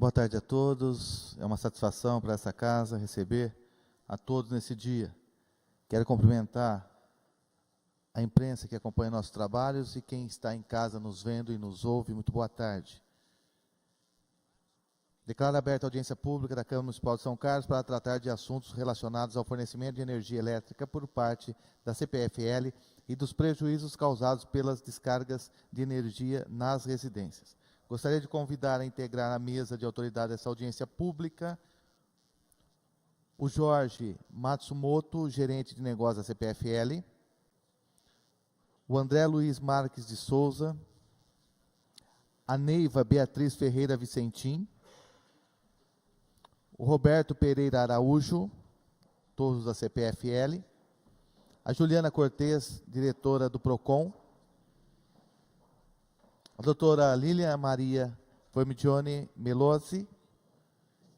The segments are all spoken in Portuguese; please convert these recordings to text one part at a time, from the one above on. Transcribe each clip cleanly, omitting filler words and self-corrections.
Boa tarde a todos. É uma satisfação para essa casa receber a todos nesse dia. Quero cumprimentar a imprensa que acompanha nossos trabalhos e quem está em casa nos vendo e nos ouve. Muito boa tarde. Declaro aberta a audiência pública da Câmara Municipal de São Carlos para tratar de assuntos relacionados ao fornecimento de energia elétrica por parte da CPFL e dos prejuízos causados pelas descargas de energia nas residências. Gostaria de convidar a integrar a mesa de autoridade dessa audiência pública o Jorge Matsumoto, gerente de negócios da CPFL, o André Luiz Marques de Souza, a Neiva Beatriz Ferreira Vicentim, o Roberto Pereira Araújo, todos da CPFL, a Juliana Cortez, diretora do PROCON, a doutora Lília Maria Formigione Melosi,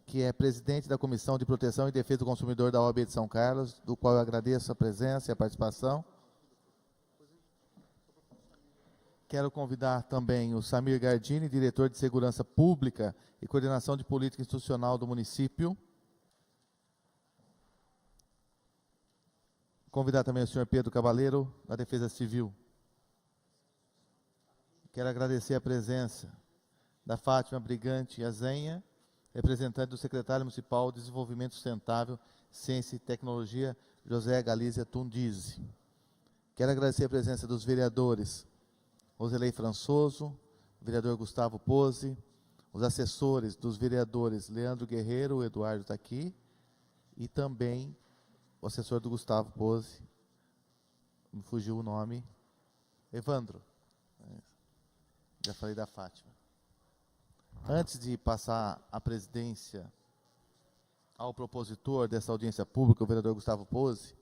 que é presidente da Comissão de Proteção e Defesa do Consumidor da OAB de São Carlos, do qual eu agradeço a presença e a participação. Quero convidar também o Samir Gardini, diretor de Segurança Pública e Coordenação de Política Institucional do município. Convidar também o senhor Pedro Cavaleiro, da Defesa Civil. Quero agradecer a presença da Fátima Brigante Azenha, representante do secretário municipal de Desenvolvimento Sustentável, Ciência e Tecnologia, José Galícia Tundizi. Quero agradecer a presença dos vereadores Roselei Françoso, o vereador Gustavo Pose, os assessores dos vereadores Leandro Guerreiro, o Eduardo está aqui, e também o assessor do Gustavo Pose, me fugiu o nome, Evandro. Já falei da Fátima. Antes de passar a presidência ao propositor dessa audiência pública, o vereador Gustavo Pose,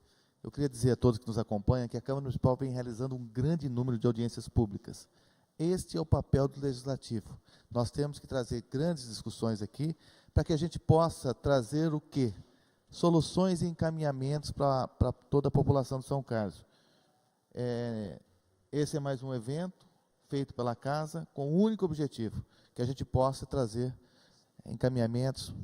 eu queria dizer a todos que nos acompanham que a Câmara Municipal vem realizando um grande número de audiências públicas. Este é o papel do Legislativo. Nós temos que trazer grandes discussões aqui para que a gente possa trazer o quê? Soluções e encaminhamentos para toda a população de São Carlos. Esse é mais um evento feito pela Casa com o único objetivo, que a gente possa trazer encaminhamentos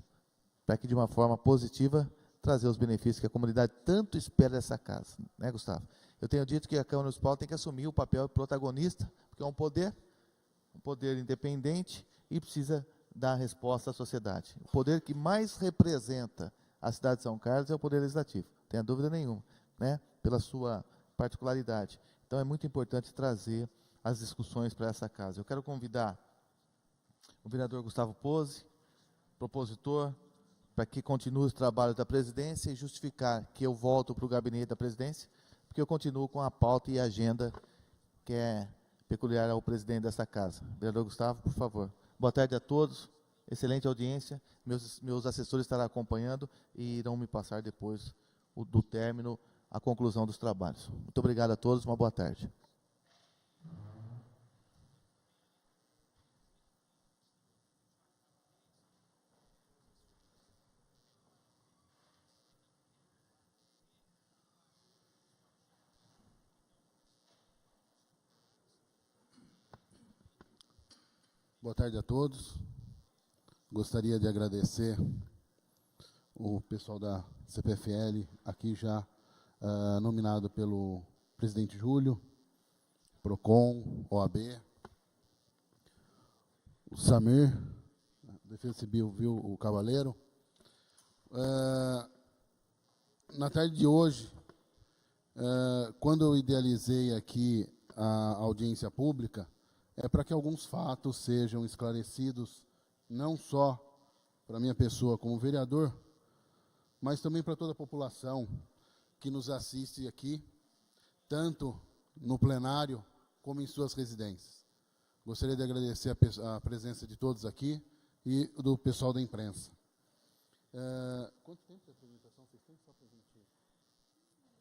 para que, de uma forma positiva, trazer os benefícios que a comunidade tanto espera dessa casa. Né, Gustavo? Eu tenho dito que a Câmara Municipal tem que assumir o papel protagonista, porque é um poder independente e precisa dar resposta à sociedade. O poder que mais representa a cidade de São Carlos é o Poder Legislativo, não tenha dúvida nenhuma, né, pela sua particularidade. Então, é muito importante trazer as discussões para essa casa. Eu quero convidar o vereador Gustavo Pose, propositor, para que continue os trabalhos da presidência e justificar que eu volto para o gabinete da presidência, porque eu continuo com a pauta e a agenda que é peculiar ao presidente dessa casa. Vereador Gustavo, por favor. Boa tarde a todos, excelente audiência, meus assessores estarão acompanhando e irão me passar depois do término a conclusão dos trabalhos. Muito obrigado a todos, uma boa tarde. Boa tarde a todos. Gostaria de agradecer o pessoal da CPFL, aqui já nominado pelo presidente Júlio, PROCON, OAB, o Samir, Defesa Civil, viu, o Cavaleiro. Na tarde de hoje, quando eu idealizei aqui a audiência pública, é para que alguns fatos sejam esclarecidos, não só para a minha pessoa como vereador, mas também para toda a população que nos assiste aqui, tanto no plenário como em suas residências. Gostaria de agradecer a presença de todos aqui e do pessoal da imprensa. Quanto tempo de apresentação vocês têm? Só para a gente...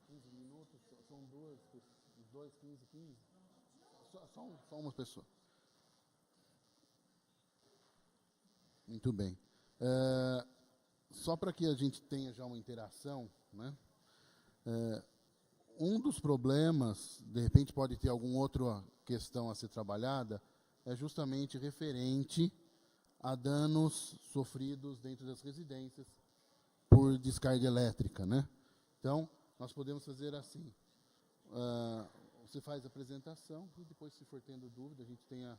15 minutos? São dois, 15. Só uma pessoa. Muito bem. Só para que a gente tenha já uma interação, né? Um dos problemas, de repente pode ter alguma outra questão a ser trabalhada, é justamente referente a danos sofridos dentro das residências por descarga elétrica, né? Então, nós podemos fazer assim. Você faz a apresentação e depois, se for tendo dúvida, a gente tem a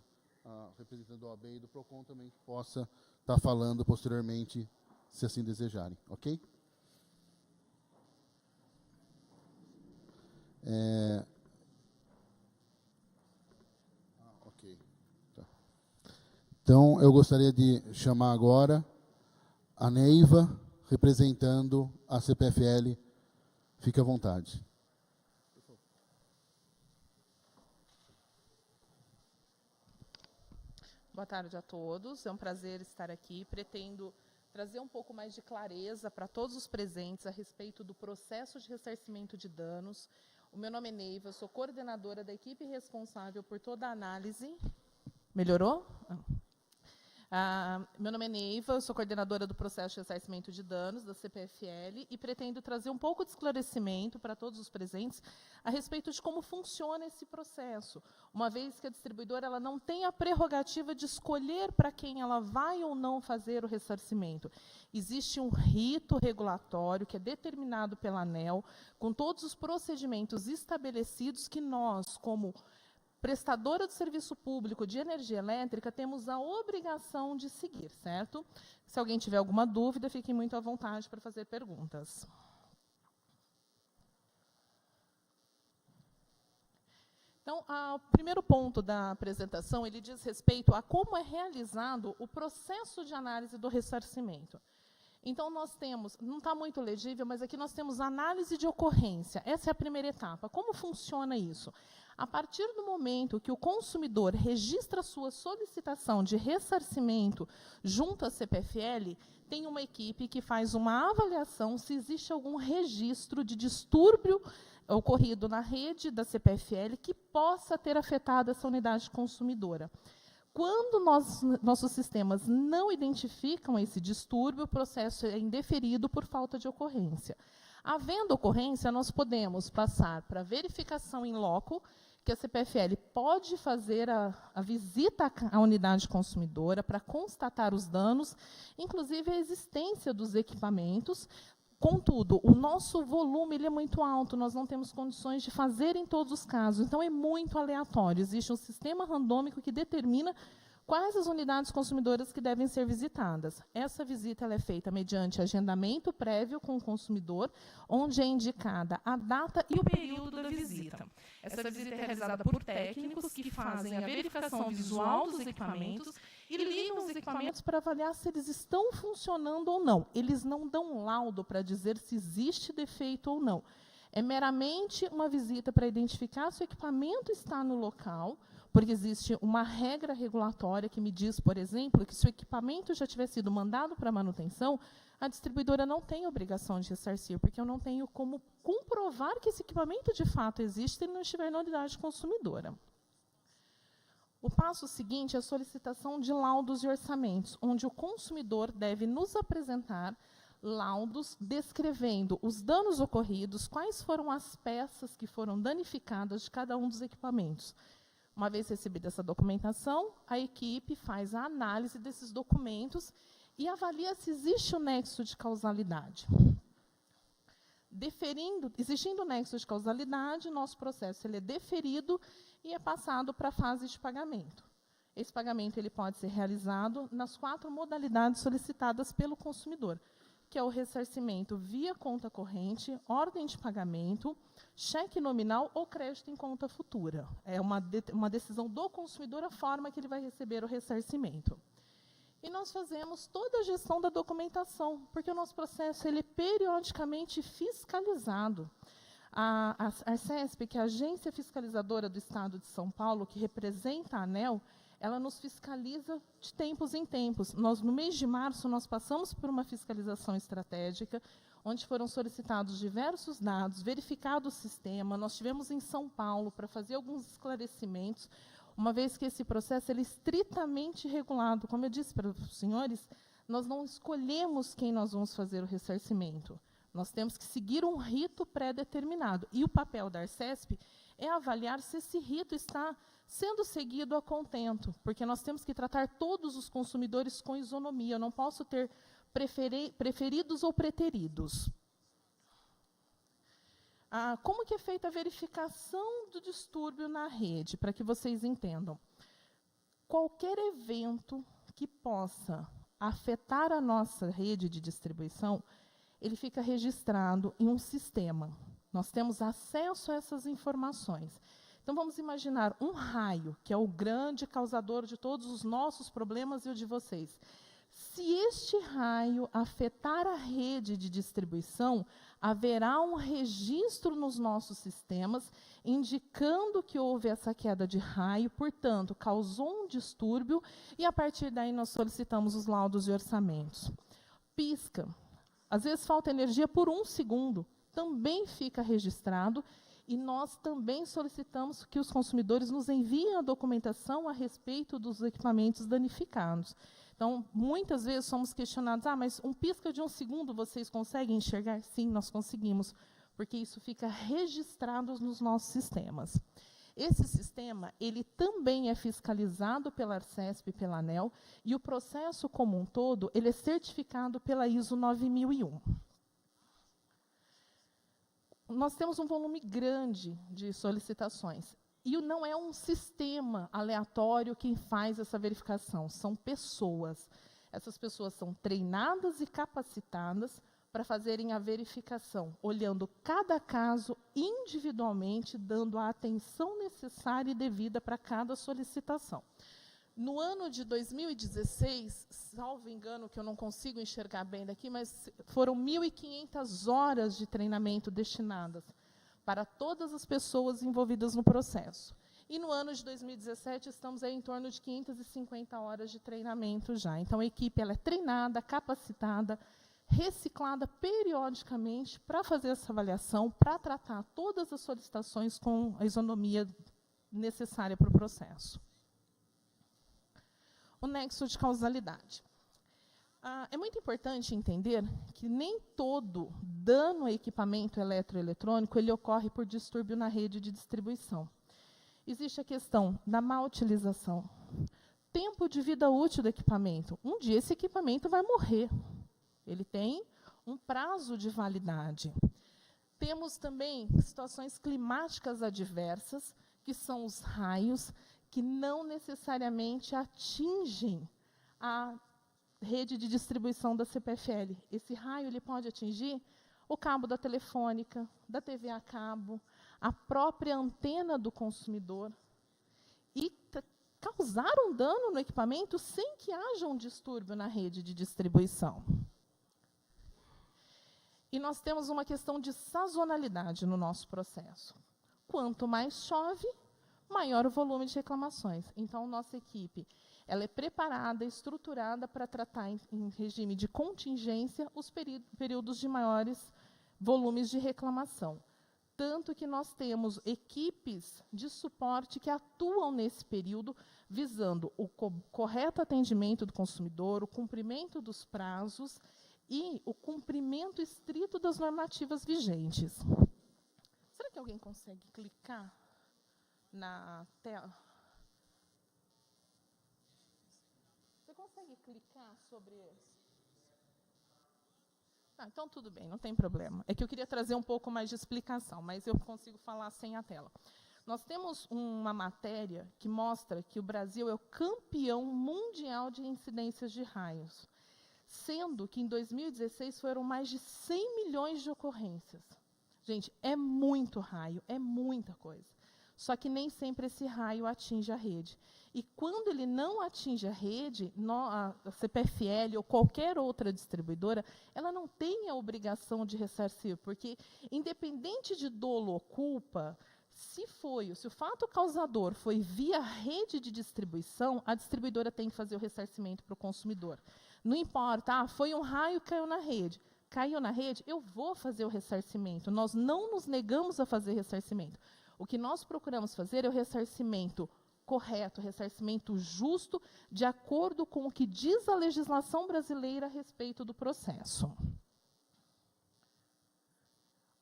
representante do OAB e do PROCON também que possa estar falando posteriormente, se assim desejarem, ok? Ok. Tá. Então, eu gostaria de chamar agora a Neiva, representando a CPFL. Fique à vontade. Boa tarde a todos. É um prazer estar aqui. Pretendo trazer um pouco mais de clareza para todos os presentes a respeito do processo de ressarcimento de danos. O meu nome é Neiva, eu sou coordenadora da equipe responsável por toda a análise. Melhorou? Meu nome é Neiva, eu sou coordenadora do processo de ressarcimento de danos da CPFL e pretendo trazer um pouco de esclarecimento para todos os presentes a respeito de como funciona esse processo, uma vez que a distribuidora ela não tem a prerrogativa de escolher para quem ela vai ou não fazer o ressarcimento. Existe um rito regulatório que é determinado pela ANEEL, com todos os procedimentos estabelecidos que nós, como prestadora do serviço público de energia elétrica, temos a obrigação de seguir, certo? Se alguém tiver alguma dúvida, fiquem muito à vontade para fazer perguntas. Então, o primeiro ponto da apresentação, ele diz respeito a como é realizado o processo de análise do ressarcimento. Então, nós temos, não está muito legível, mas aqui nós temos análise de ocorrência. Essa é a primeira etapa. Como funciona isso? A partir do momento que o consumidor registra sua solicitação de ressarcimento junto à CPFL, tem uma equipe que faz uma avaliação se existe algum registro de distúrbio ocorrido na rede da CPFL que possa ter afetado essa unidade consumidora. Quando nossos sistemas não identificam esse distúrbio, o processo é indeferido por falta de ocorrência. Havendo ocorrência, nós podemos passar para verificação in loco, que a CPFL pode fazer a visita à unidade consumidora para constatar os danos, inclusive a existência dos equipamentos. Contudo, o nosso volume ele é muito alto, nós não temos condições de fazer em todos os casos, então é muito aleatório. Existe um sistema randômico que determina quais as unidades consumidoras que devem ser visitadas. Essa visita ela é feita mediante agendamento prévio com o consumidor, onde é indicada a data e o período da visita. Essa visita é realizada por técnicos que fazem a verificação visual dos equipamentos e ligam os equipamentos para avaliar se eles estão funcionando ou não. Eles não dão laudo para dizer se existe defeito ou não. É meramente uma visita para identificar se o equipamento está no local, porque existe uma regra regulatória que me diz, por exemplo, que se o equipamento já tiver sido mandado para manutenção, a distribuidora não tem obrigação de ressarcir, porque eu não tenho como comprovar que esse equipamento de fato existe se ele não estiver na unidade consumidora. O passo seguinte é a solicitação de laudos e orçamentos, onde o consumidor deve nos apresentar laudos descrevendo os danos ocorridos, quais foram as peças que foram danificadas de cada um dos equipamentos. Uma vez recebida essa documentação, a equipe faz a análise desses documentos e avalia se existe o nexo de causalidade. Existindo o nexo de causalidade, nosso processo ele é deferido e é passado para a fase de pagamento. Esse pagamento ele pode ser realizado nas 4 modalidades solicitadas pelo consumidor, que é o ressarcimento via conta corrente, ordem de pagamento, cheque nominal ou crédito em conta futura. É uma decisão do consumidor a forma que ele vai receber o ressarcimento. E nós fazemos toda a gestão da documentação, porque o nosso processo ele é periodicamente fiscalizado. A Arcesp, que é a agência fiscalizadora do Estado de São Paulo, que representa a ANEEL, ela nos fiscaliza de tempos em tempos. No mês de março, nós passamos por uma fiscalização estratégica, onde foram solicitados diversos dados, verificado o sistema. Nós estivemos em São Paulo para fazer alguns esclarecimentos, uma vez que esse processo ele é estritamente regulado. Como eu disse para os senhores, nós não escolhemos quem nós vamos fazer o ressarcimento. Nós temos que seguir um rito pré-determinado. E o papel da Arcesp é avaliar se esse rito está sendo seguido a contento, porque nós temos que tratar todos os consumidores com isonomia, eu não posso ter preferidos ou preteridos. Como que é feita a verificação do distúrbio na rede, para que vocês entendam? Qualquer evento que possa afetar a nossa rede de distribuição, ele fica registrado em um sistema. Nós temos acesso a essas informações. Então, vamos imaginar um raio, que é o grande causador de todos os nossos problemas e o de vocês. Se este raio afetar a rede de distribuição, haverá um registro nos nossos sistemas indicando que houve essa queda de raio, portanto, causou um distúrbio, e a partir daí nós solicitamos os laudos e orçamentos. Pisca. Às vezes falta energia por 1 segundo, também fica registrado, e nós também solicitamos que os consumidores nos enviem a documentação a respeito dos equipamentos danificados. Então, muitas vezes somos questionados, mas um pisca de 1 segundo vocês conseguem enxergar? Sim, nós conseguimos, porque isso fica registrado nos nossos sistemas. Esse sistema, ele também é fiscalizado pela Arcesp e pela ANEEL, e o processo como um todo, ele é certificado pela ISO 9001. Nós temos um volume grande de solicitações, e não é um sistema aleatório quem faz essa verificação, são pessoas. Essas pessoas são treinadas e capacitadas para fazerem a verificação, olhando cada caso individualmente, dando a atenção necessária e devida para cada solicitação. No ano de 2016, salvo engano, que eu não consigo enxergar bem daqui, mas foram 1.500 horas de treinamento destinadas para todas as pessoas envolvidas no processo. E no ano de 2017, estamos aí em torno de 550 horas de treinamento já. Então, a equipe ela é treinada, capacitada, reciclada periodicamente para fazer essa avaliação, para tratar todas as solicitações com a isonomia necessária para o processo. O nexo de causalidade. É muito importante entender que nem todo dano a equipamento eletroeletrônico ele ocorre por distúrbio na rede de distribuição. Existe a questão da má utilização. Tempo de vida útil do equipamento. Um dia esse equipamento vai morrer. Ele tem um prazo de validade. Temos também situações climáticas adversas, que são os raios, que não necessariamente atingem a rede de distribuição da CPFL. Esse raio ele pode atingir o cabo da telefônica, da TV a cabo, a própria antena do consumidor, e causar um dano no equipamento sem que haja um distúrbio na rede de distribuição. E nós temos uma questão de sazonalidade no nosso processo. Quanto mais chove, maior o volume de reclamações. Então, nossa equipe ela é preparada, estruturada para tratar em regime de contingência os períodos de maiores volumes de reclamação. Tanto que nós temos equipes de suporte que atuam nesse período, visando o correto atendimento do consumidor, o cumprimento dos prazos e o cumprimento estrito das normativas vigentes. Será que alguém consegue clicar na tela? Você consegue clicar sobre esse? Então tudo bem, não tem problema. É que eu queria trazer um pouco mais de explicação, mas eu consigo falar sem a tela. Nós temos uma matéria que mostra que o Brasil é o campeão mundial de incidências de raios, sendo que em 2016 foram mais de 100 milhões de ocorrências. Gente, é muito raio, é muita coisa. Só que nem sempre esse raio atinge a rede. E quando ele não atinge a rede, a CPFL ou qualquer outra distribuidora, ela não tem a obrigação de ressarcir, porque, independente de dolo ou culpa, se o fato causador foi via rede de distribuição, a distribuidora tem que fazer o ressarcimento para o consumidor. Não importa, foi um raio que caiu na rede. Caiu na rede, eu vou fazer o ressarcimento. Nós não nos negamos a fazer ressarcimento. O que nós procuramos fazer é o ressarcimento correto, ressarcimento justo, de acordo com o que diz a legislação brasileira a respeito do processo.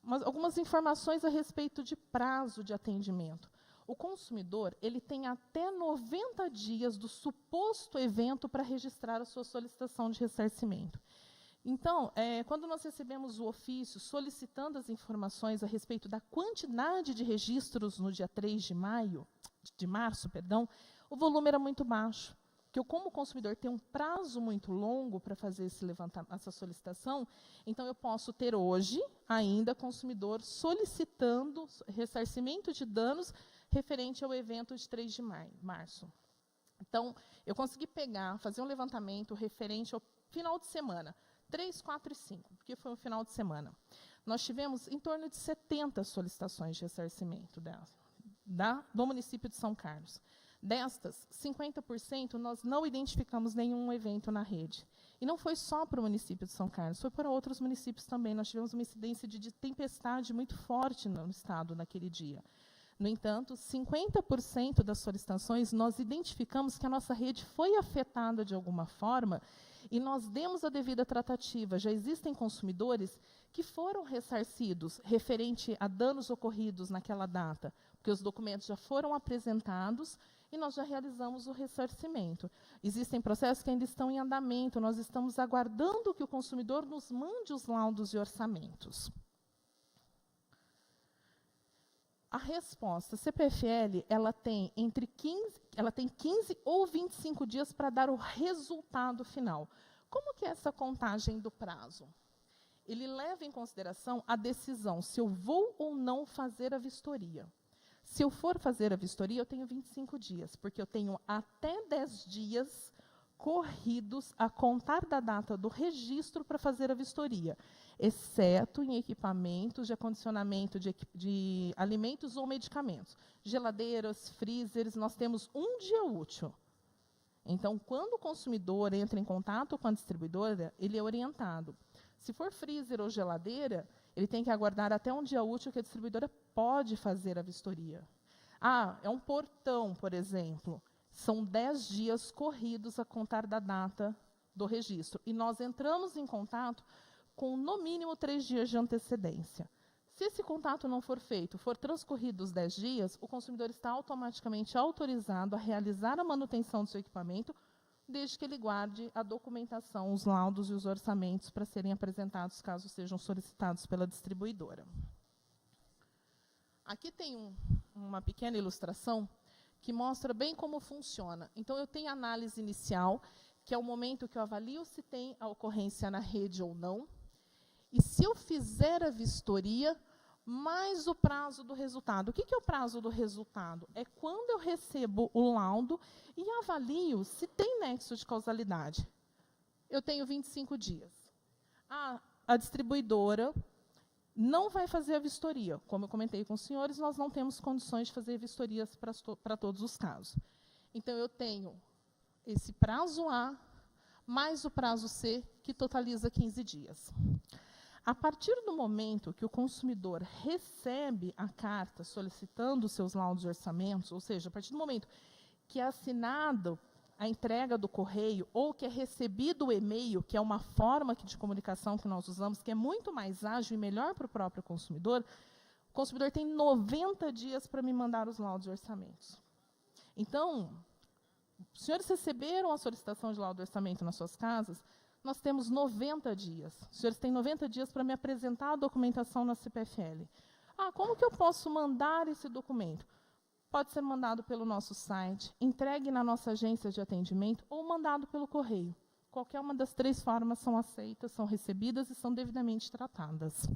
algumas informações a respeito de prazo de atendimento. O consumidor ele tem até 90 dias do suposto evento para registrar a sua solicitação de ressarcimento. Então, quando nós recebemos o ofício solicitando as informações a respeito da quantidade de registros no dia 3 de março, o volume era muito baixo. Porque eu, como consumidor, tenho um prazo muito longo para fazer essa solicitação, então eu posso ter hoje, ainda, consumidor solicitando ressarcimento de danos referente ao evento de 3 de março. Então, eu consegui fazer um levantamento referente ao final de semana, 3, 4 e 5, porque foi um final de semana. Nós tivemos em torno de 70 solicitações de ressarcimento do município de São Carlos. Destas, 50% nós não identificamos nenhum evento na rede. E não foi só para o município de São Carlos, foi para outros municípios também. Nós tivemos uma incidência de tempestade muito forte no estado naquele dia. No entanto, 50% das solicitações nós identificamos que a nossa rede foi afetada de alguma forma e nós demos a devida tratativa. Já existem consumidores que foram ressarcidos referente a danos ocorridos naquela data, porque os documentos já foram apresentados e nós já realizamos o ressarcimento. Existem processos que ainda estão em andamento, nós estamos aguardando que o consumidor nos mande os laudos e orçamentos. A resposta, a CPFL, ela tem 15 ou 25 dias para dar o resultado final. Como que é essa contagem do prazo? Ele leva em consideração a decisão se eu vou ou não fazer a vistoria. Se eu for fazer a vistoria, eu tenho 25 dias, porque eu tenho até 10 dias corridos a contar da data do registro para fazer a vistoria, exceto em equipamentos de acondicionamento de alimentos ou medicamentos. Geladeiras, freezers, nós temos um dia útil. Então, quando o consumidor entra em contato com a distribuidora, ele é orientado. Se for freezer ou geladeira, ele tem que aguardar até um dia útil que a distribuidora pode fazer a vistoria. É um portão, por exemplo. São 10 dias corridos a contar da data do registro. E nós entramos em contato com, no mínimo, 3 dias de antecedência. Se esse contato não for feito, for transcorridos 10 dias, o consumidor está automaticamente autorizado a realizar a manutenção do seu equipamento, desde que ele guarde a documentação, os laudos e os orçamentos para serem apresentados, caso sejam solicitados pela distribuidora. Aqui tem uma pequena ilustração que mostra bem como funciona. Então, eu tenho a análise inicial, que é o momento que eu avalio se tem a ocorrência na rede ou não. E se eu fizer a vistoria, mais o prazo do resultado. O que é o prazo do resultado? É quando eu recebo o laudo e avalio se tem nexo de causalidade. Eu tenho 25 dias. A distribuidora não vai fazer a vistoria. Como eu comentei com os senhores, nós não temos condições de fazer vistorias para todos os casos. Então, eu tenho esse prazo A, mais o prazo C, que totaliza 15 dias. A partir do momento que o consumidor recebe a carta solicitando os seus laudos e orçamentos, ou seja, a partir do momento que é assinado a entrega do correio ou que é recebido o e-mail, que é uma forma de comunicação que nós usamos, que é muito mais ágil e melhor para o próprio consumidor, o consumidor tem 90 dias para me mandar os laudos e orçamentos. Então, os senhores receberam a solicitação de laudo e orçamento nas suas casas, nós temos 90 dias. Os senhores têm 90 dias para me apresentar a documentação na CPFL. Como que eu posso mandar esse documento? Pode ser mandado pelo nosso site, entregue na nossa agência de atendimento ou mandado pelo correio. Qualquer uma das 3 formas são aceitas, são recebidas e são devidamente tratadas.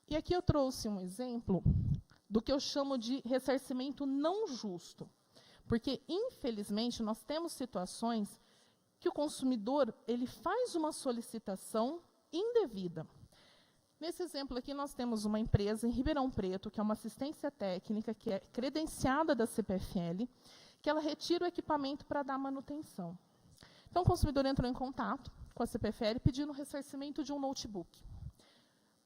E aqui eu trouxe um exemplo do que eu chamo de ressarcimento não justo. Porque, infelizmente, nós temos situações que o consumidor ele faz uma solicitação indevida. Nesse exemplo aqui, nós temos uma empresa em Ribeirão Preto, que é uma assistência técnica, que é credenciada da CPFL, que ela retira o equipamento para dar manutenção. Então, o consumidor entrou em contato com a CPFL pedindo o ressarcimento de um notebook.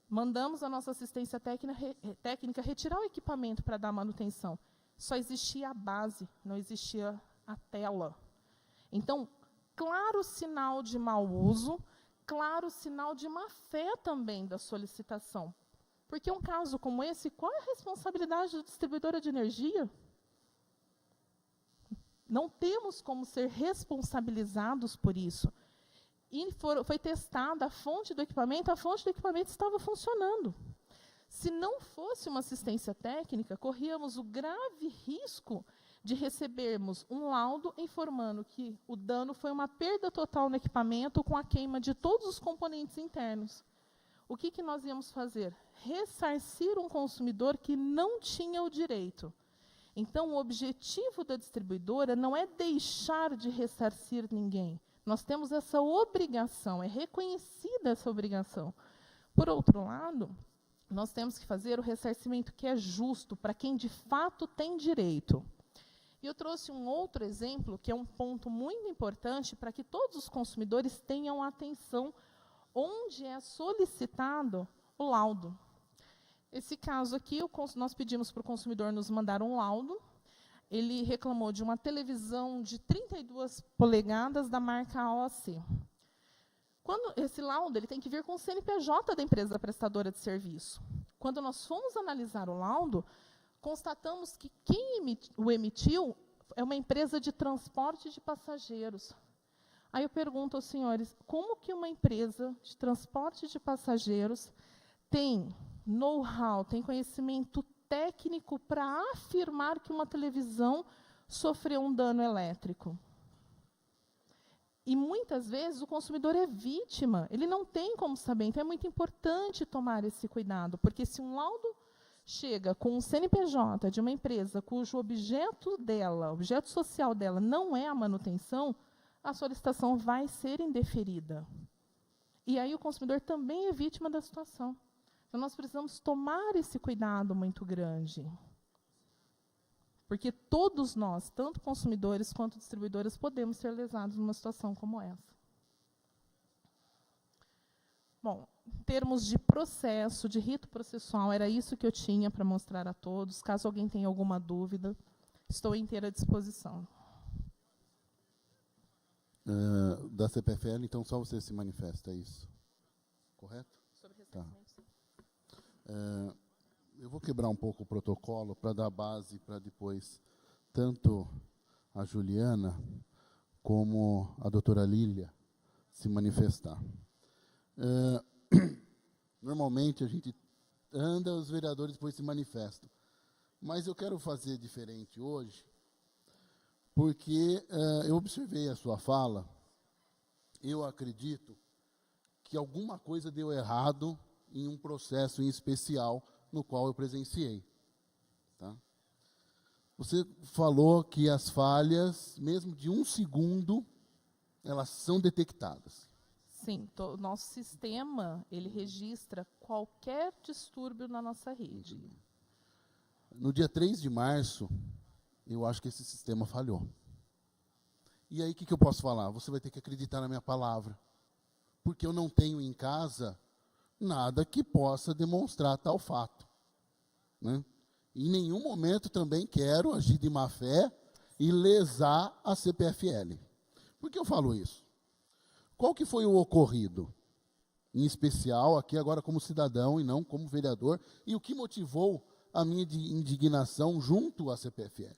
Mandamos a nossa assistência técnica retirar o equipamento para dar manutenção. Só existia a base, não existia a tela. Então, claro sinal de mau uso, claro sinal de má-fé também da solicitação. Porque um caso como esse, qual é a responsabilidade da distribuidora de energia? Não temos como ser responsabilizados por isso. E foi testada a fonte do equipamento estava funcionando. Se não fosse uma assistência técnica, corríamos o grave risco de recebermos um laudo informando que o dano foi uma perda total no equipamento com a queima de todos os componentes internos. O que nós íamos fazer? Ressarcir um consumidor que não tinha o direito. Então, o objetivo da distribuidora não é deixar de ressarcir ninguém. Nós temos essa obrigação, é reconhecida essa obrigação. Por outro lado, nós temos que fazer o ressarcimento que é justo para quem de fato tem direito. E eu trouxe um outro exemplo, que é um ponto muito importante para que todos os consumidores tenham atenção onde é solicitado o laudo. Esse caso aqui, nós pedimos para o consumidor nos mandar um laudo. Ele reclamou de uma televisão de 32 polegadas da marca AOC. Esse laudo ele tem que vir com o CNPJ da empresa prestadora de serviço. Quando nós fomos analisar o laudo, constatamos que quem o emitiu é uma empresa de transporte de passageiros. Aí eu pergunto aos senhores, como que uma empresa de transporte de passageiros tem know-how, tem conhecimento técnico para afirmar que uma televisão sofreu um dano elétrico? E, muitas vezes, o consumidor é vítima, ele não tem como saber. Então, é muito importante tomar esse cuidado, porque se um laudo chega com um CNPJ de uma empresa cujo objeto social dela, não é a manutenção, a solicitação vai ser indeferida. E aí o consumidor também é vítima da situação. Então, nós precisamos tomar esse cuidado muito grande. Porque todos nós, tanto consumidores quanto distribuidores, podemos ser lesados numa situação como essa. Bom, em termos de processo, de rito processual, era isso que eu tinha para mostrar a todos. Caso alguém tenha alguma dúvida, estou à inteira disposição. Da CPFL, então, só você se manifesta, é isso? Correto? Sobre ressarcimento, sim. Eu vou quebrar um pouco o protocolo para dar base para depois tanto a Juliana como a doutora Lília se manifestar. Normalmente a gente anda, os vereadores depois se manifestam. Mas eu quero fazer diferente hoje, porque eu observei a sua fala, eu acredito que alguma coisa deu errado em um processo em especial no qual eu presenciei. Tá? Você falou que as falhas, mesmo de 1 segundo, elas são detectadas. Sim, o nosso sistema, ele registra qualquer distúrbio na nossa rede. No dia 3 de março, eu acho que esse sistema falhou. E aí, o que eu posso falar? Você vai ter que acreditar na minha palavra. Porque eu não tenho em casa nada que possa demonstrar tal fato. Né? Em nenhum momento também quero agir de má fé e lesar a CPFL. Por que eu falo isso? Qual que foi o ocorrido? Em especial, aqui agora como cidadão e não como vereador, e o que motivou a minha indignação junto à CPFL?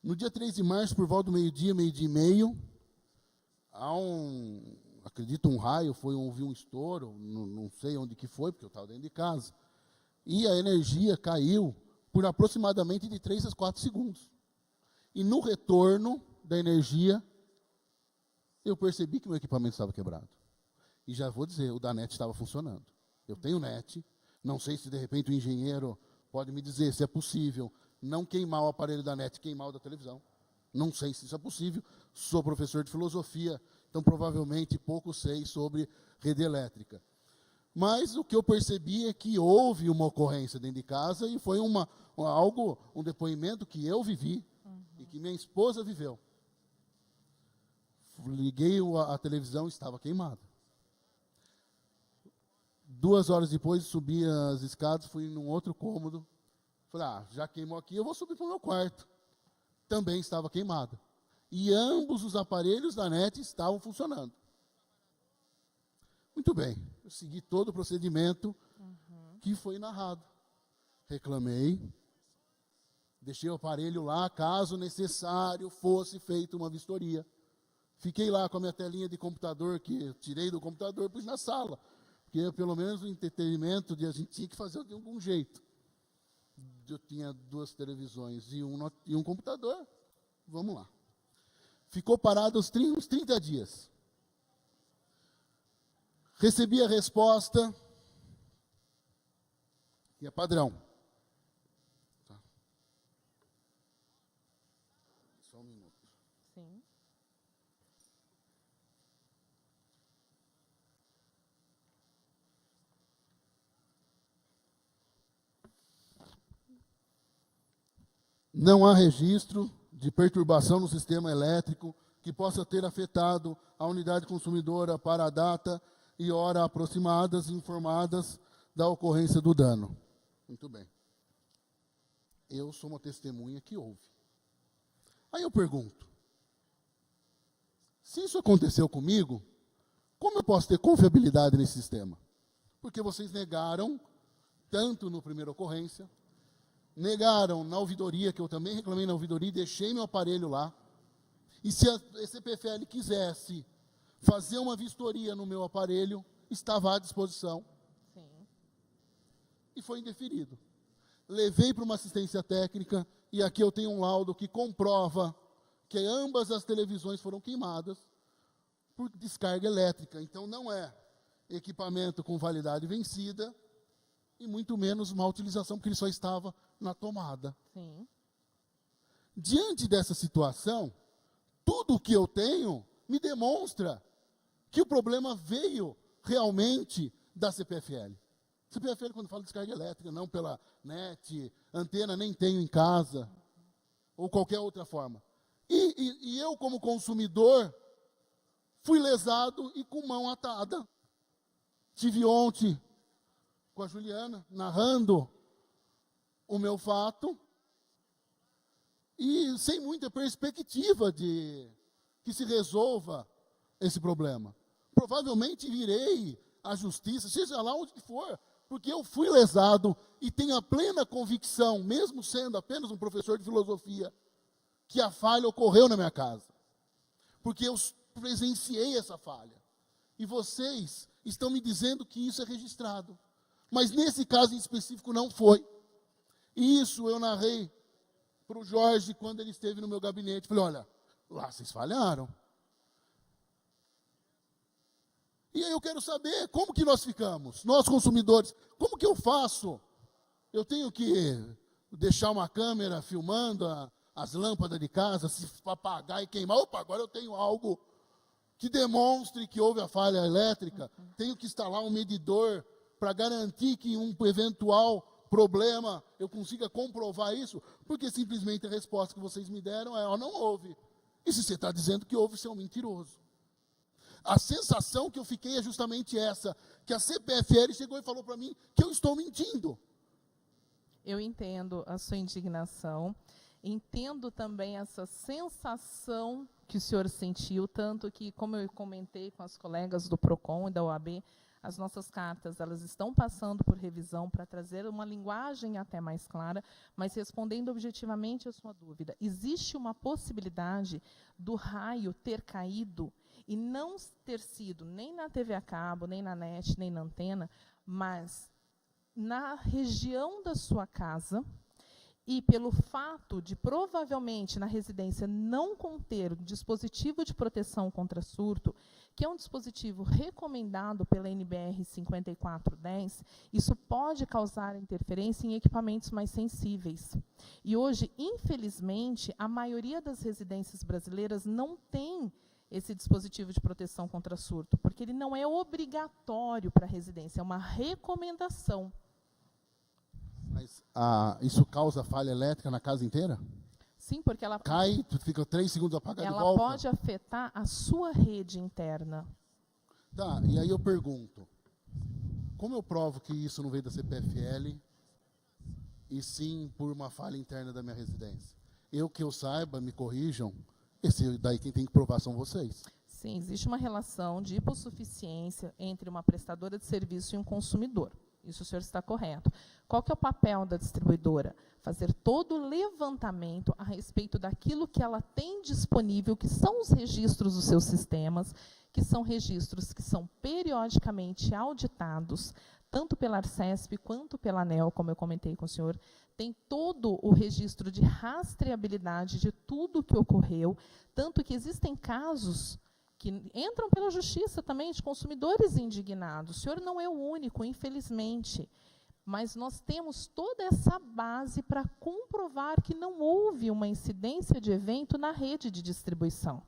No dia 3 de março, por volta do meio-dia e meio, há acredito um raio, houve um estouro, não sei onde que foi, porque eu estava dentro de casa, e a energia caiu por aproximadamente de 3 a 4 segundos. E no retorno da energia, eu percebi que meu equipamento estava quebrado. E já vou dizer, o da NET estava funcionando. Eu tenho NET, não sei se de repente o engenheiro pode me dizer se é possível não queimar o aparelho da NET, queimar o da televisão. Não sei se isso é possível. Sou professor de filosofia, então provavelmente pouco sei sobre rede elétrica. Mas o que eu percebi é que houve uma ocorrência dentro de casa e foi um depoimento que eu vivi e que minha esposa viveu. Liguei a televisão, estava queimada. 2 horas depois, subi as escadas, fui num outro cômodo. Falei, já queimou aqui, eu vou subir para o meu quarto. Também estava queimada. E ambos os aparelhos da NET estavam funcionando. Muito bem, eu segui todo o procedimento que foi narrado. Reclamei, deixei o aparelho lá, caso necessário fosse feita uma vistoria. Fiquei lá com a minha telinha de computador, que eu tirei do computador e pus na sala. Porque pelo menos o entretenimento a gente tinha que fazer de algum jeito. Eu tinha 2 televisões e um computador. Vamos lá. Ficou parado uns 30 dias. Recebi a resposta, que é padrão. Tá. Só um minuto. Sim. Não há registro de perturbação no sistema elétrico que possa ter afetado a unidade consumidora para a data e hora aproximadas e informadas da ocorrência do dano. Muito bem. Eu sou uma testemunha que houve. Aí eu pergunto, se isso aconteceu comigo, como eu posso ter confiabilidade nesse sistema? Porque vocês negaram, tanto no primeira ocorrência, negaram na ouvidoria, que eu também reclamei na ouvidoria, deixei meu aparelho lá. E se a CPFL quisesse fazer uma vistoria no meu aparelho, estava à disposição. Sim. E foi indeferido. Levei para uma assistência técnica, e aqui eu tenho um laudo que comprova que ambas as televisões foram queimadas por descarga elétrica. Então não é equipamento com validade vencida, e muito menos má utilização, porque ele só estava na tomada. Sim. Diante dessa situação, tudo o que eu tenho me demonstra que o problema veio realmente da CPFL. CPFL, quando fala de descarga elétrica, não pela net, antena nem tenho em casa, ou qualquer outra forma. E eu, como consumidor, fui lesado e com mão atada. Tive ontem com a Juliana, narrando o meu fato, e sem muita perspectiva de que se resolva esse problema. Provavelmente irei à justiça, seja lá onde for, porque eu fui lesado e tenho a plena convicção, mesmo sendo apenas um professor de filosofia, que a falha ocorreu na minha casa. Porque eu presenciei essa falha. E vocês estão me dizendo que isso é registrado. Mas nesse caso em específico não foi. E isso eu narrei para o Jorge quando ele esteve no meu gabinete. Falei, olha, lá vocês falharam. E aí eu quero saber como que nós ficamos, nós consumidores. Como que eu faço? Eu tenho que deixar uma câmera filmando as lâmpadas de casa, se apagar e queimar. Opa, agora eu tenho algo que demonstre que houve a falha elétrica. Tenho que instalar um medidor para garantir que um eventual problema eu consiga comprovar isso, porque simplesmente a resposta que vocês me deram é, não houve. E se você está dizendo que houve, você é um mentiroso. A sensação que eu fiquei é justamente essa, que a CPFL chegou e falou para mim que eu estou mentindo. Eu entendo a sua indignação, entendo também essa sensação que o senhor sentiu, tanto que, como eu comentei com as colegas do PROCON e da OAB, as nossas cartas, elas estão passando por revisão para trazer uma linguagem até mais clara, mas respondendo objetivamente a sua dúvida, existe uma possibilidade do raio ter caído e não ter sido nem na TV a cabo, nem na net, nem na antena, mas na região da sua casa, e pelo fato de, provavelmente, na residência não conter o dispositivo de proteção contra surto, que é um dispositivo recomendado pela NBR 5410, isso pode causar interferência em equipamentos mais sensíveis. E hoje, infelizmente, a maioria das residências brasileiras não tem esse dispositivo de proteção contra surto, porque ele não é obrigatório para a residência, é uma recomendação. Mas isso causa falha elétrica na casa inteira? Sim, porque ela Cai, tu fica 3 segundos apagado de ela volta? pode afetar a sua rede interna. Tá, e aí eu pergunto, como eu provo que isso não veio da CPFL e sim por uma falha interna da minha residência? Eu que eu saiba, me corrijam, esse daí quem tem que provar são vocês. Sim, existe uma relação de hipossuficiência entre uma prestadora de serviço e um consumidor. Isso o senhor está correto. Qual que é o papel da distribuidora? Fazer todo o levantamento a respeito daquilo que ela tem disponível, que são os registros dos seus sistemas, que são registros que são periodicamente auditados, tanto pela Arcesp quanto pela ANEEL, como eu comentei com o senhor. Tem todo o registro de rastreabilidade de tudo o que ocorreu, tanto que existem casos que entram pela justiça também, de consumidores indignados. O senhor não é o único, infelizmente, mas nós temos toda essa base para comprovar que não houve uma incidência de evento na rede de distribuição.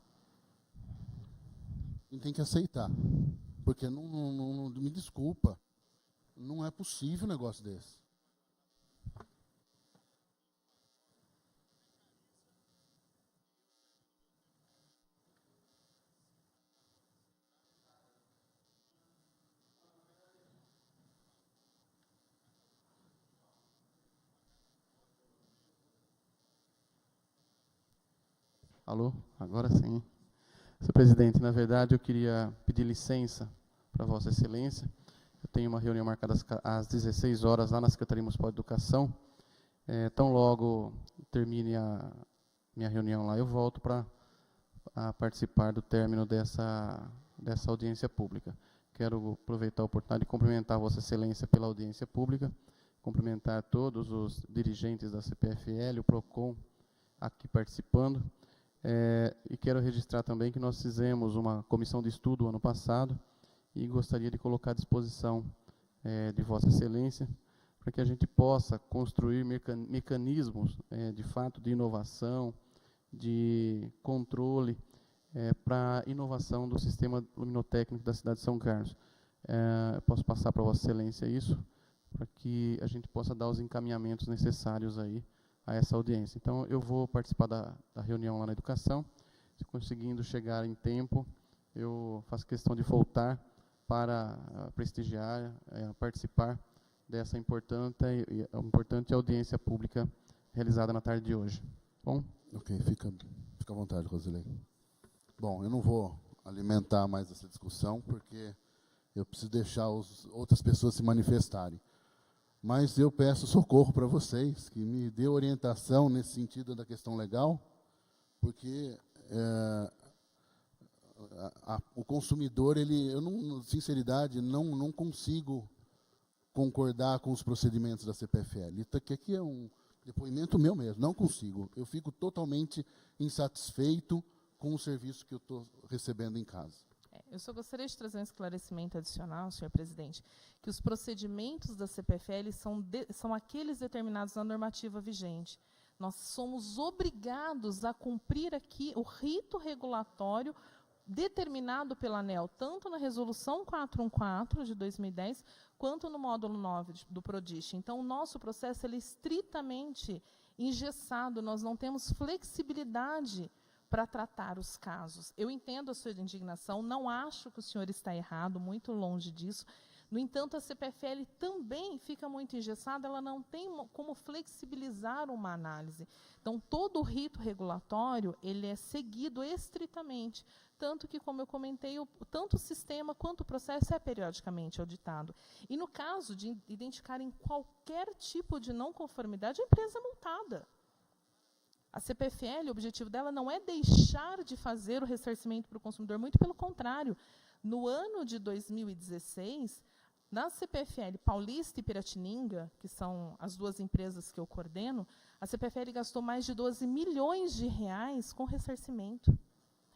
E tem que aceitar, porque não me desculpa, não é possível um negócio desse. Alô? Agora sim. Senhor presidente, na verdade, eu queria pedir licença para Vossa Excelência. Eu tenho uma reunião marcada às 16 horas lá na Secretaria Municipal de Educação. Tão logo termine a minha reunião lá, eu volto para participar do término dessa audiência pública. Quero aproveitar a oportunidade de cumprimentar Vossa Excelência pela audiência pública, cumprimentar todos os dirigentes da CPFL, o PROCON, aqui participando. E quero registrar também que nós fizemos uma comissão de estudo ano passado e gostaria de colocar à disposição de Vossa Excelência para que a gente possa construir mecanismos, de fato, de inovação, de controle para a inovação do sistema luminotécnico da cidade de São Carlos. Eu posso passar para Vossa Excelência isso, para que a gente possa dar os encaminhamentos necessários aí a essa audiência. Então, eu vou participar da reunião lá na educação. Se conseguindo chegar em tempo, eu faço questão de voltar para prestigiar, participar dessa importante audiência pública realizada na tarde de hoje. Bom? Ok, fica à vontade, Rosilei. Bom, eu não vou alimentar mais essa discussão, porque eu preciso deixar outras pessoas se manifestarem. Mas eu peço socorro para vocês, que me dê orientação nesse sentido da questão legal, porque o consumidor, sinceridade, não consigo concordar com os procedimentos da CPFL. Aqui é um depoimento meu mesmo, não consigo. Eu fico totalmente insatisfeito com o serviço que eu estou recebendo em casa. Eu só gostaria de trazer um esclarecimento adicional, senhor presidente, que os procedimentos da CPFL são aqueles determinados na normativa vigente. Nós somos obrigados a cumprir aqui o rito regulatório determinado pela ANEEL, tanto na Resolução 414 de 2010, quanto no módulo 9 do PRODIST. Então, o nosso processo ele é estritamente engessado, nós não temos flexibilidade para tratar os casos. Eu entendo a sua indignação, não acho que o senhor está errado, muito longe disso. No entanto, a CPFL também fica muito engessada, ela não tem como flexibilizar uma análise. Então, todo o rito regulatório, ele é seguido estritamente, tanto que, como eu comentei, tanto o sistema quanto o processo é periodicamente auditado. E no caso de identificarem qualquer tipo de não conformidade, a empresa é multada. A CPFL, o objetivo dela não é deixar de fazer o ressarcimento para o consumidor, muito pelo contrário. No ano de 2016, na CPFL Paulista e Piratininga, que são as duas empresas que eu coordeno, a CPFL gastou mais de 12 milhões de reais com ressarcimento.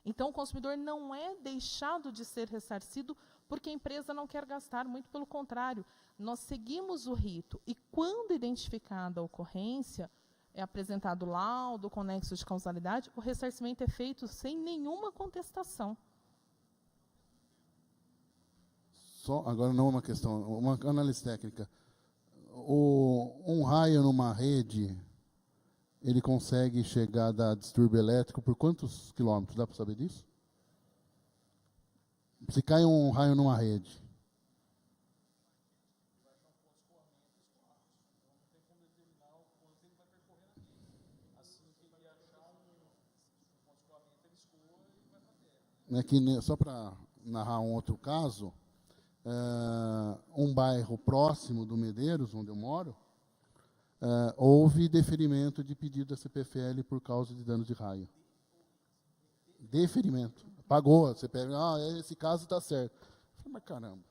Então, o consumidor não é deixado de ser ressarcido porque a empresa não quer gastar, muito pelo contrário. Nós seguimos o rito e, quando identificada a ocorrência, é apresentado laudo com nexo de causalidade, o ressarcimento é feito sem nenhuma contestação. Agora, não uma questão, uma análise técnica. Um raio numa rede, ele consegue chegar da distúrbio elétrico por quantos quilômetros? Dá para saber disso? Se cai um raio numa rede, só para narrar um outro caso, um bairro próximo do Medeiros, onde eu moro, houve deferimento de pedido da CPFL por causa de danos de raio. Deferimento. Pagou, a CPFL, esse caso está certo. Eu falei, mas caramba,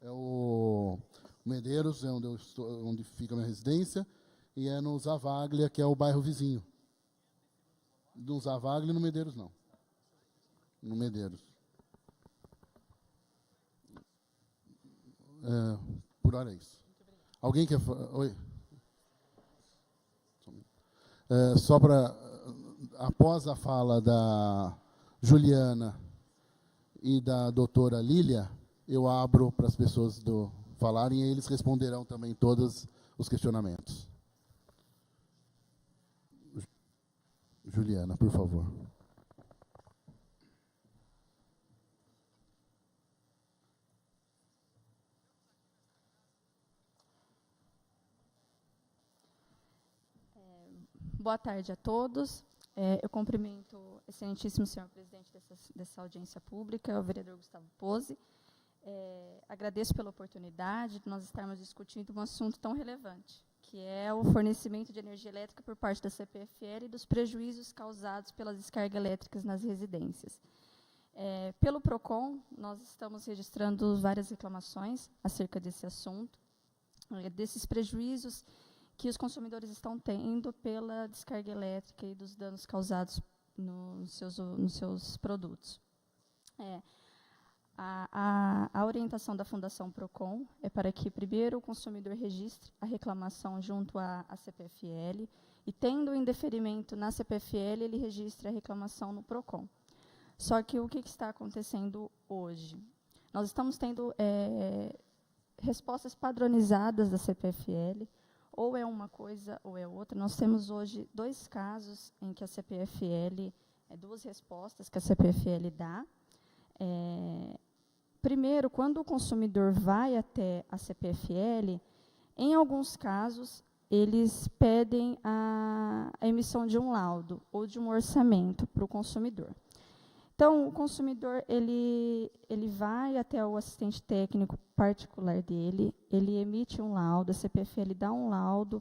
é o Medeiros, é onde fica a minha residência, e é no Zavaglia, que é o bairro vizinho. No Zavaglia e no Medeiros, não. No Medeiros. Por hora é isso. Alguém quer falar? Oi? Só para, após a fala da Juliana e da doutora Lília, eu abro para as pessoas falarem e eles responderão também todos os questionamentos. Juliana, por favor. Boa tarde a todos. Eu cumprimento o excelentíssimo senhor presidente dessa audiência pública, o vereador Gustavo Pose. Agradeço pela oportunidade de nós estarmos discutindo um assunto tão relevante, que é o fornecimento de energia elétrica por parte da CPFL e dos prejuízos causados pelas descargas elétricas nas residências. Pelo PROCON, nós estamos registrando várias reclamações acerca desse assunto, desses prejuízos que os consumidores estão tendo pela descarga elétrica e dos danos causados nos seus produtos. A orientação da Fundação PROCON é para que, primeiro, o consumidor registre a reclamação junto à CPFL e, tendo o indeferimento na CPFL, ele registre a reclamação no PROCON. Só que o que está acontecendo hoje? Nós estamos tendo respostas padronizadas da CPFL, ou é uma coisa ou é outra. Nós temos hoje 2 casos em que a CPFL, 2 respostas que a CPFL dá. Primeiro, quando o consumidor vai até a CPFL, em alguns casos, eles pedem a emissão de um laudo ou de um orçamento para o consumidor. Então, o consumidor ele vai até o assistente técnico particular dele, ele emite um laudo, a CPFL dá um laudo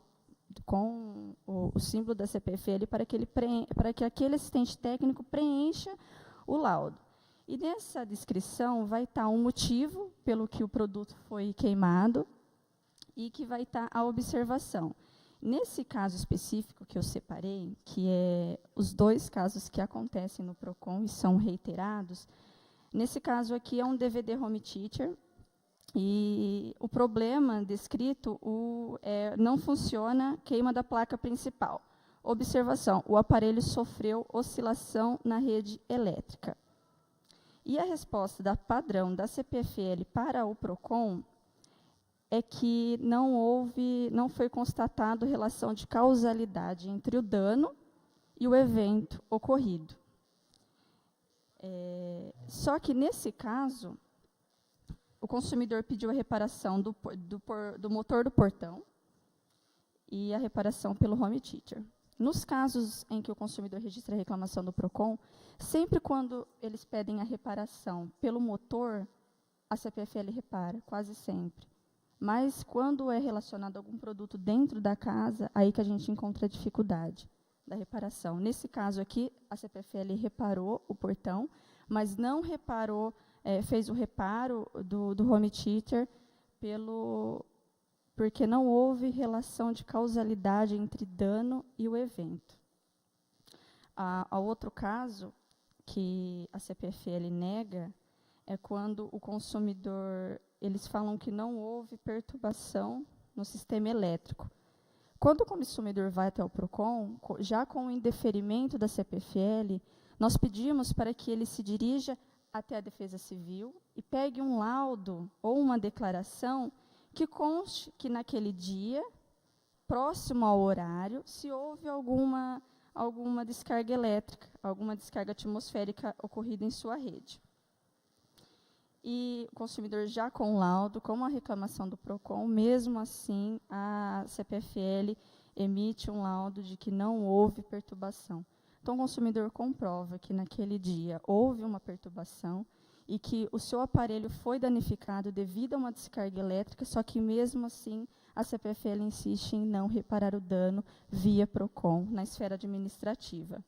com o símbolo da CPFL para que aquele assistente técnico preencha o laudo. E nessa descrição vai estar um motivo pelo que o produto foi queimado e que vai estar a observação. Nesse caso específico que eu separei, que é os 2 casos que acontecem no PROCON e são reiterados, nesse caso aqui é um DVD Home Theater, e o problema descrito não funciona, queima da placa principal. Observação, o aparelho sofreu oscilação na rede elétrica. E a resposta padrão da CPFL para o PROCON é que não foi constatado relação de causalidade entre o dano e o evento ocorrido. Só que, nesse caso, o consumidor pediu a reparação do motor do portão e a reparação pelo Home Theater. Nos casos em que o consumidor registra a reclamação do PROCON, sempre quando eles pedem a reparação pelo motor, a CPFL repara, quase sempre. Mas, quando é relacionado a algum produto dentro da casa, aí que a gente encontra a dificuldade da reparação. Nesse caso aqui, a CPFL reparou o portão, mas não reparou, fez o reparo do Home Theater porque não houve relação de causalidade entre dano e o evento. Ao outro caso, que a CPFL nega, é quando o consumidor, eles falam que não houve perturbação no sistema elétrico. Quando o consumidor vai até o PROCON, já com o indeferimento da CPFL, nós pedimos para que ele se dirija até a Defesa Civil e pegue um laudo ou uma declaração que conste que naquele dia, próximo ao horário, se houve alguma descarga elétrica, alguma descarga atmosférica ocorrida em sua rede. E o consumidor já com laudo, com a reclamação do PROCON, mesmo assim, a CPFL emite um laudo de que não houve perturbação. Então, o consumidor comprova que naquele dia houve uma perturbação e que o seu aparelho foi danificado devido a uma descarga elétrica, só que, mesmo assim, a CPFL insiste em não reparar o dano via PROCON na esfera administrativa.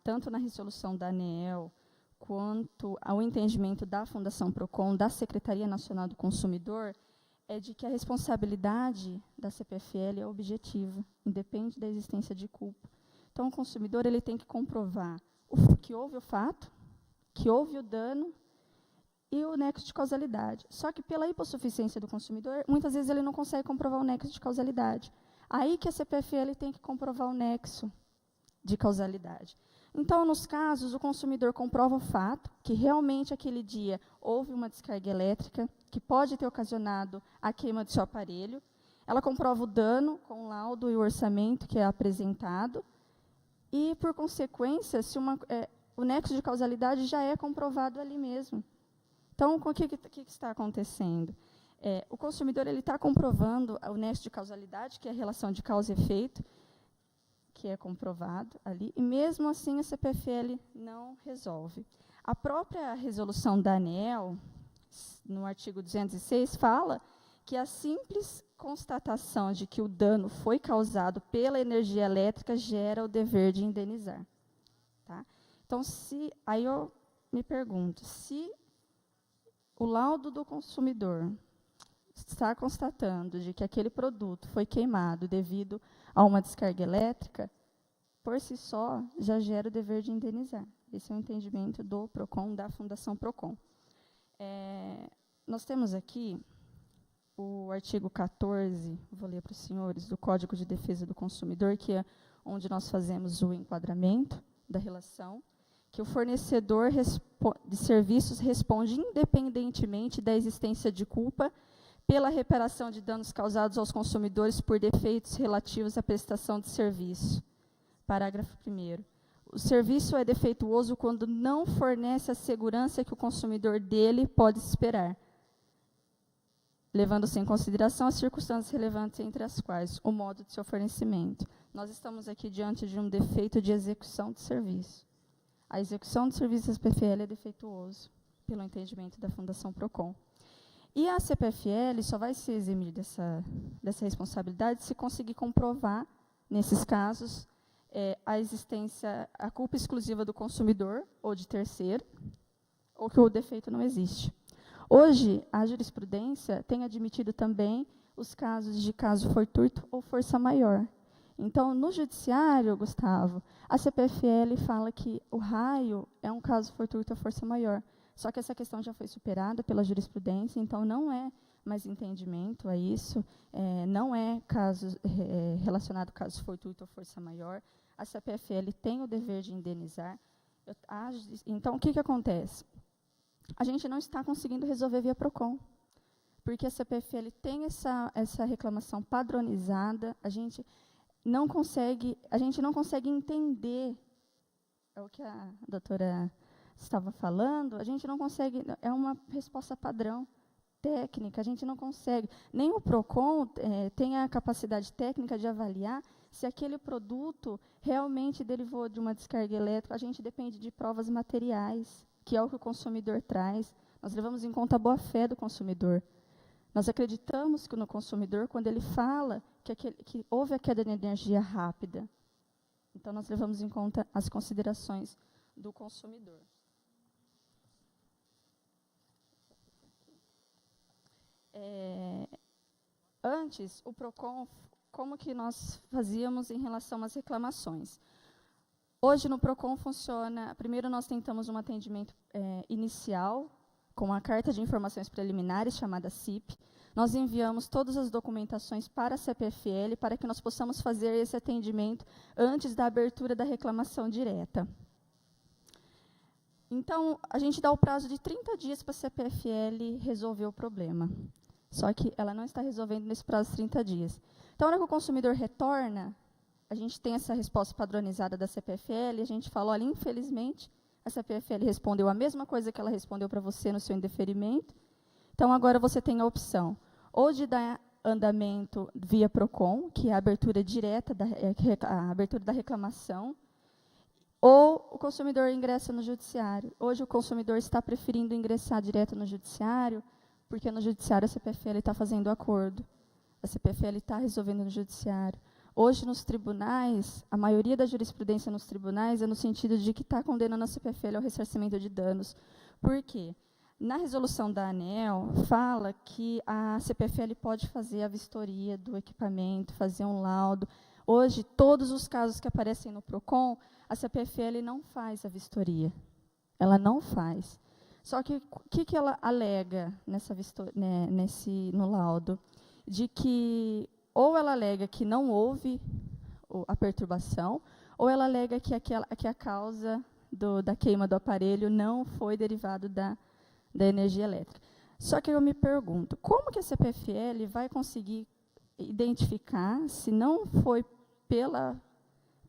Tanto na resolução da ANEEL, quanto ao entendimento da Fundação PROCON, da Secretaria Nacional do Consumidor, é de que a responsabilidade da CPFL é objetiva, independe da existência de culpa. Então, o consumidor ele tem que comprovar que houve o fato, que houve o dano e o nexo de causalidade. Só que, pela hipossuficiência do consumidor, muitas vezes ele não consegue comprovar o nexo de causalidade. Aí que a CPFL tem que comprovar o nexo de causalidade. Então, nos casos, o consumidor comprova o fato que realmente aquele dia houve uma descarga elétrica que pode ter ocasionado a queima do seu aparelho. Ela comprova o dano com o laudo e o orçamento que é apresentado. E, por consequência, o nexo de causalidade já é comprovado ali mesmo. Então, o que está acontecendo? O consumidor está comprovando o nexo de causalidade, que é a relação de causa e efeito, que é comprovado ali, e mesmo assim a CPFL não resolve. A própria resolução da ANEEL, no artigo 206, fala que a simples constatação de que o dano foi causado pela energia elétrica gera o dever de indenizar. Tá? Então, aí eu me pergunto, se o laudo do consumidor está constatando de que aquele produto foi queimado devido a uma descarga elétrica, por si só, já gera o dever de indenizar. Esse é o entendimento do PROCON, da Fundação PROCON. Nós temos aqui o artigo 14, vou ler para os senhores, do Código de Defesa do Consumidor, que é onde nós fazemos o enquadramento da relação, que o fornecedor de serviços responde independentemente da existência de culpa pela reparação de danos causados aos consumidores por defeitos relativos à prestação de serviço. Parágrafo 1º. O serviço é defeituoso quando não fornece a segurança que o consumidor dele pode esperar, levando-se em consideração as circunstâncias relevantes, entre as quais o modo de seu fornecimento. Nós estamos aqui diante de um defeito de execução de serviço. A execução de serviço da CPFL é defeituoso, pelo entendimento da Fundação PROCON. E a CPFL só vai se eximir dessa responsabilidade se conseguir comprovar, nesses casos, a culpa exclusiva do consumidor ou de terceiro, ou que o defeito não existe. Hoje, a jurisprudência tem admitido também os casos de caso fortuito ou força maior. Então, no judiciário, Gustavo, a CPFL fala que o raio é um caso fortuito ou força maior. Só que essa questão já foi superada pela jurisprudência, então não é mais entendimento a isso, não é caso relacionado a caso fortuito ou força maior. A CPFL tem o dever de indenizar. Então, o que acontece? A gente não está conseguindo resolver via PROCON, porque a CPFL tem essa reclamação padronizada, a gente não consegue entender o que a doutora estava falando, a gente não consegue, é uma resposta padrão, técnica, a gente não consegue. Nem o PROCON tem a capacidade técnica de avaliar se aquele produto realmente derivou de uma descarga elétrica. A gente depende de provas materiais, que é o que o consumidor traz. Nós levamos em conta a boa-fé do consumidor. Nós acreditamos que no consumidor, quando ele fala que houve a queda de energia rápida. Então, nós levamos em conta as considerações do consumidor. Antes, o PROCON, como que nós fazíamos em relação às reclamações? Hoje, no PROCON, funciona... Primeiro, nós tentamos um atendimento inicial, com a Carta de Informações Preliminares, chamada CIP. Nós enviamos todas as documentações para a CPFL, para que nós possamos fazer esse atendimento antes da abertura da reclamação direta. Então, a gente dá o prazo de 30 dias para a CPFL resolver o problema. Só que ela não está resolvendo nesse prazo de 30 dias. Então, na hora que o consumidor retorna, a gente tem essa resposta padronizada da CPFL, a gente fala, olha, infelizmente, a CPFL respondeu a mesma coisa que ela respondeu para você no seu indeferimento. Então, agora você tem a opção ou de dar andamento via PROCON, que é a abertura direta, a abertura da reclamação, ou o consumidor ingressa no judiciário. Hoje o consumidor está preferindo ingressar direto no judiciário, porque no judiciário a CPFL está fazendo acordo, a CPFL está resolvendo no judiciário. Hoje, nos tribunais, a maioria da jurisprudência nos tribunais é no sentido de que está condenando a CPFL ao ressarcimento de danos. Por quê? Na resolução da ANEEL, fala que a CPFL pode fazer a vistoria do equipamento, fazer um laudo. Hoje, todos os casos que aparecem no PROCON, a CPFL não faz a vistoria. Ela não faz. Só que o que ela alega no laudo? De que ou ela alega que não houve a perturbação, ou ela alega que a causa da queima do aparelho não foi derivado da energia elétrica. Só que eu me pergunto, como que a CPFL vai conseguir identificar se não foi pela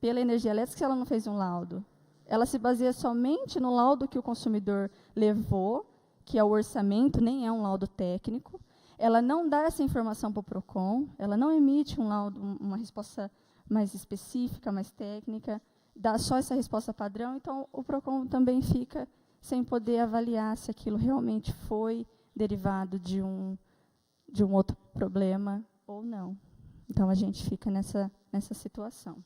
energia elétrica, se ela não fez um laudo? Ela se baseia somente no laudo que o consumidor levou, que é o orçamento, nem é um laudo técnico. Ela não dá essa informação para o PROCON, ela não emite um laudo, uma resposta mais específica, mais técnica, dá só essa resposta padrão, então o PROCON também fica sem poder avaliar se aquilo realmente foi derivado de um outro problema ou não. Então, a gente fica nessa situação.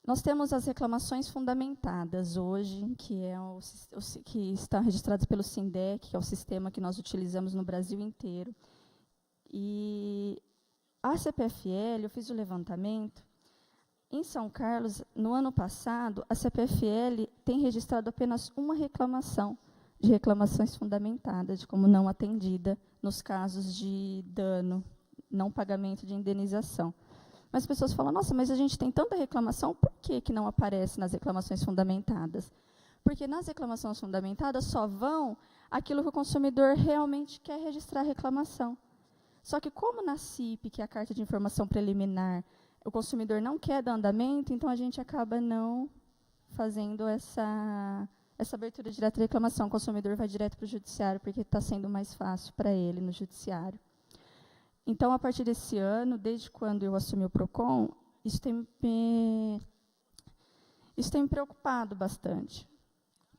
Nós temos as reclamações fundamentadas hoje, que estão registradas pelo SINDEC, que é o sistema que nós utilizamos no Brasil inteiro. E a CPFL, eu fiz o levantamento, em São Carlos, no ano passado, a CPFL tem registrado apenas uma reclamação de reclamações fundamentadas, de como não atendida, nos casos de dano, não pagamento de indenização. Mas as pessoas falam, nossa, mas a gente tem tanta reclamação, por que não aparece nas reclamações fundamentadas? Porque nas reclamações fundamentadas só vão aquilo que o consumidor realmente quer registrar a reclamação. Só que como na CIP, que é a Carta de Informação Preliminar, o consumidor não quer dar andamento, então a gente acaba não fazendo essa abertura direta de reclamação. O consumidor vai direto para o judiciário, porque está sendo mais fácil para ele no judiciário. Então, a partir desse ano, desde quando eu assumi o PROCON, isso tem me preocupado bastante,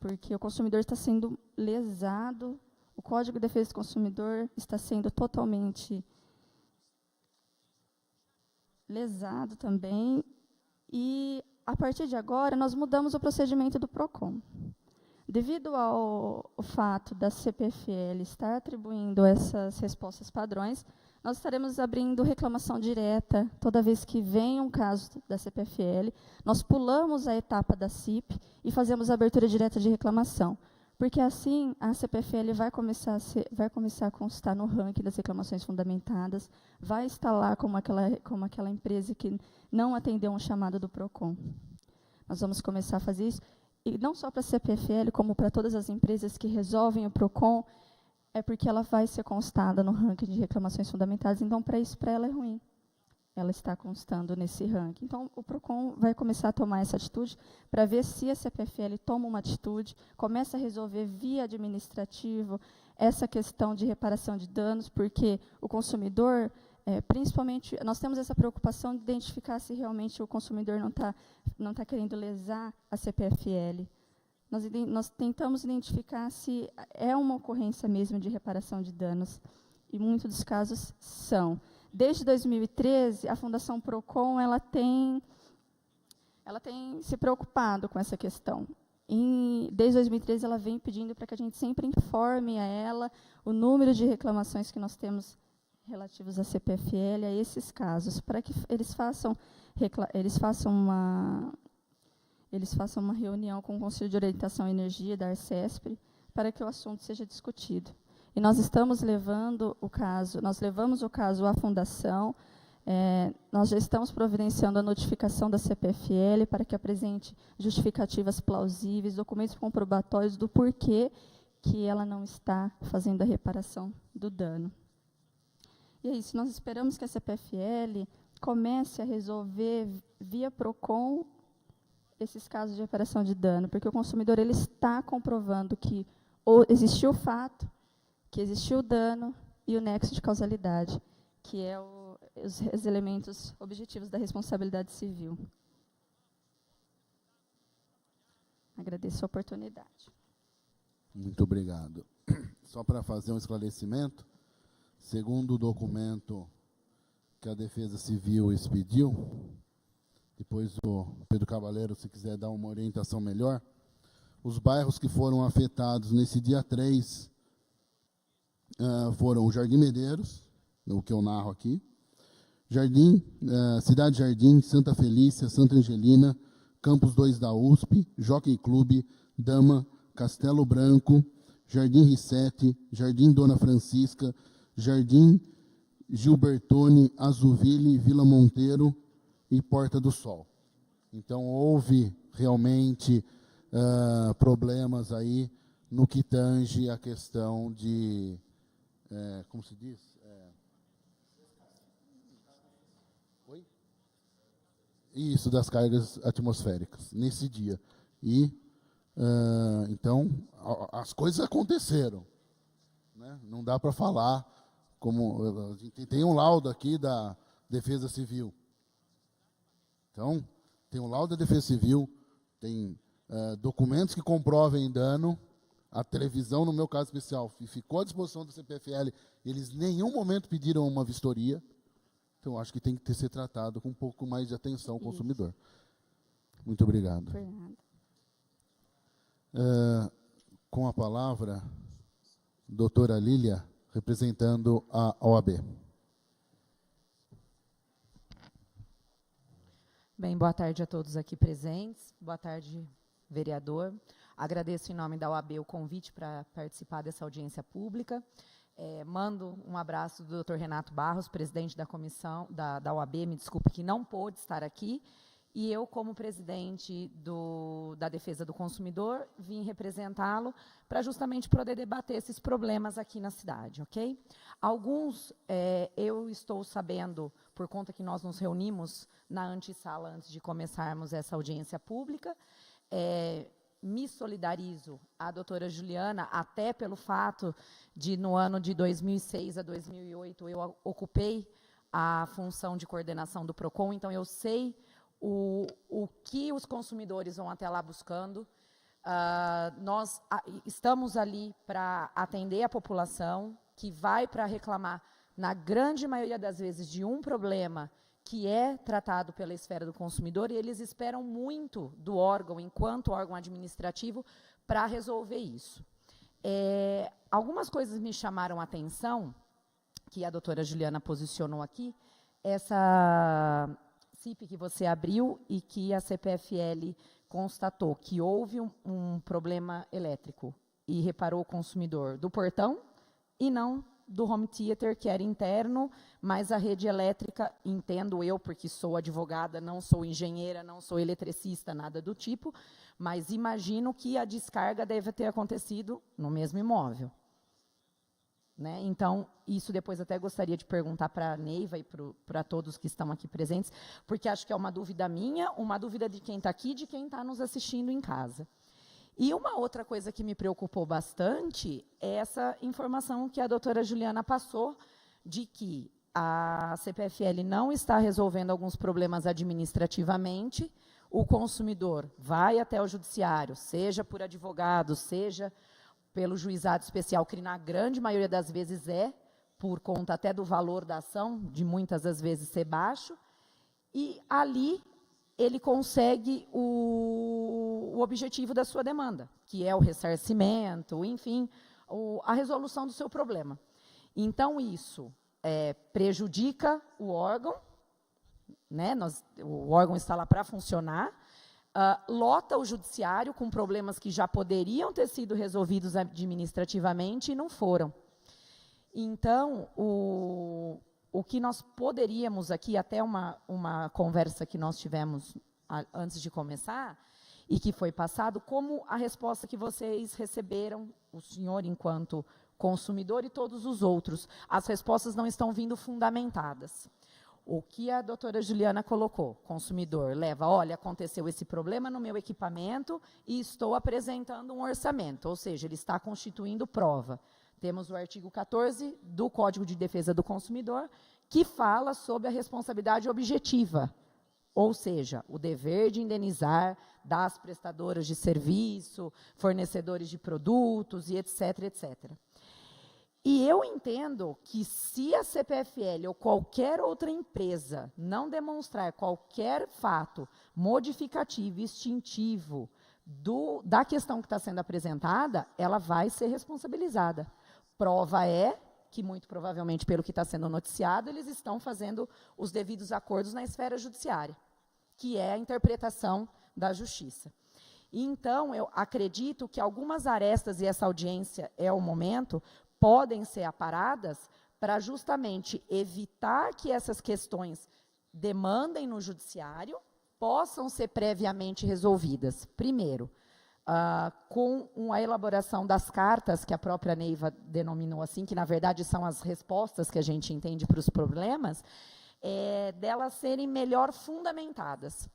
porque o consumidor está sendo lesado, o Código de Defesa do Consumidor está sendo totalmente lesado também, e, a partir de agora, nós mudamos o procedimento do PROCON. Devido ao fato da CPFL estar atribuindo essas respostas padrões, nós estaremos abrindo reclamação direta toda vez que vem um caso da CPFL. Nós pulamos a etapa da CIP e fazemos a abertura direta de reclamação, porque assim a CPFL vai começar a constar no ranking das reclamações fundamentadas, vai estar lá como aquela empresa que não atendeu um chamado do PROCON. Nós vamos começar a fazer isso, e não só para a CPFL, como para todas as empresas que resolvem o PROCON, é porque ela vai ser constada no ranking de reclamações fundamentadas, então, para isso, para ela é ruim. Ela está constando nesse ranking. Então, o PROCON vai começar a tomar essa atitude para ver se a CPFL toma uma atitude, começa a resolver via administrativo essa questão de reparação de danos, porque o consumidor, principalmente, nós temos essa preocupação de identificar se realmente o consumidor não tá querendo lesar a CPFL. Nós tentamos identificar se é uma ocorrência mesmo de reparação de danos, e muitos dos casos são. Desde 2013, a Fundação PROCON ela tem se preocupado com essa questão. Desde 2013, ela vem pedindo para que a gente sempre informe a ela o número de reclamações que nós temos relativos à CPFL, a esses casos, para que eles façam uma reunião com o Conselho de Orientação e Energia da Arcesp para que o assunto seja discutido. E nós levamos o caso à Fundação, nós já estamos providenciando a notificação da CPFL para que apresente justificativas plausíveis, documentos comprobatórios do porquê que ela não está fazendo a reparação do dano. E é isso, nós esperamos que a CPFL comece a resolver via PROCON esses casos de reparação de dano, porque o consumidor ele está comprovando que existiu o fato, que existiu o dano, e o nexo de causalidade, que é os elementos objetivos da responsabilidade civil. Agradeço a oportunidade. Muito obrigado. Só para fazer um esclarecimento, segundo o documento que a Defesa Civil expediu, depois o Pedro Cavaleiro, se quiser dar uma orientação melhor, os bairros que foram afetados nesse dia 3 foram o Jardim Medeiros, o que eu narro aqui, Cidade Jardim, Santa Felícia, Santa Angelina, Campus 2 da USP, Jockey Clube, Dama, Castelo Branco, Jardim Rissete, Jardim Dona Francisca, Jardim Gilbertone, Azuville, Vila Monteiro e Porta do Sol. Então, houve realmente problemas aí no que tange a questão de, como se diz? Isso, das cargas atmosféricas, nesse dia. E, então, as coisas aconteceram. Né? Não dá para falar como... A gente tem um laudo aqui da Defesa Civil. Então, tem um laudo da Defesa Civil, tem documentos que comprovem dano, a televisão, no meu caso especial, ficou à disposição do CPFL, eles em nenhum momento pediram uma vistoria. Então, acho que tem que ser tratado com um pouco mais de atenção ao consumidor. Muito obrigado. Com a palavra, doutora Lília, representando a OAB. Bem, boa tarde a todos aqui presentes. Boa tarde, vereador. Agradeço em nome da OAB o convite para participar dessa audiência pública. Mando um abraço do Dr. Renato Barros, presidente da comissão da OAB, me desculpe, que não pôde estar aqui, e eu, como presidente da Defesa do Consumidor, vim representá-lo para justamente poder debater esses problemas aqui na cidade, ok? Alguns eu estou sabendo, por conta que nós nos reunimos na antessala antes de começarmos essa audiência pública, me solidarizo à doutora Juliana, até pelo fato de, no ano de 2006 a 2008, eu ocupei a função de coordenação do PROCON, então eu sei o que os consumidores vão até lá buscando. Nós estamos ali para atender a população, que vai para reclamar, na grande maioria das vezes, de um problema que é tratado pela esfera do consumidor, e eles esperam muito do órgão, enquanto órgão administrativo, para resolver isso. Algumas coisas me chamaram a atenção, que a doutora Juliana posicionou aqui, essa CIP que você abriu e que a CPFL constatou que houve um problema elétrico e reparou o consumidor do portão e não do home theater, que era interno, mas a rede elétrica, entendo eu, porque sou advogada, não sou engenheira, não sou eletricista, nada do tipo, mas imagino que a descarga deve ter acontecido no mesmo imóvel. Né? Então, isso depois até gostaria de perguntar para a Neiva e para todos que estão aqui presentes, porque acho que é uma dúvida minha, uma dúvida de quem está aqui e de quem está nos assistindo em casa. E uma outra coisa que me preocupou bastante é essa informação que a doutora Juliana passou, de que a CPFL não está resolvendo alguns problemas administrativamente, o consumidor vai até o judiciário, seja por advogado, seja pelo juizado especial, que na grande maioria das vezes por conta até do valor da ação, de muitas das vezes ser baixo, e ali ele consegue o objetivo da sua demanda, que é o ressarcimento, enfim, a resolução do seu problema. Então, isso prejudica o órgão, né? O órgão está lá para funcionar, lota o judiciário com problemas que já poderiam ter sido resolvidos administrativamente e não foram. Então, o que nós poderíamos aqui, até uma conversa que nós tivemos antes de começar, e que foi passado, como a resposta que vocês receberam, o senhor enquanto consumidor e todos os outros, as respostas não estão vindo fundamentadas. O que a doutora Juliana colocou, consumidor, leva, olha, aconteceu esse problema no meu equipamento e estou apresentando um orçamento, ou seja, ele está constituindo prova. Temos o artigo 14 do Código de Defesa do Consumidor, que fala sobre a responsabilidade objetiva, ou seja, o dever de indenizar das prestadoras de serviço, fornecedores de produtos e etc, etc. E eu entendo que se a CPFL ou qualquer outra empresa não demonstrar qualquer fato modificativo, extintivo da questão que está sendo apresentada, ela vai ser responsabilizada. Prova é que, muito provavelmente, pelo que está sendo noticiado, eles estão fazendo os devidos acordos na esfera judiciária, que é a interpretação da justiça. Então, eu acredito que algumas arestas, e essa audiência é o momento, podem ser aparadas para justamente evitar que essas questões demandem no judiciário, possam ser previamente resolvidas. Primeiro, com a elaboração das cartas, que a própria Neiva denominou assim, que na verdade são as respostas que a gente entende para os problemas, delas serem melhor fundamentadas.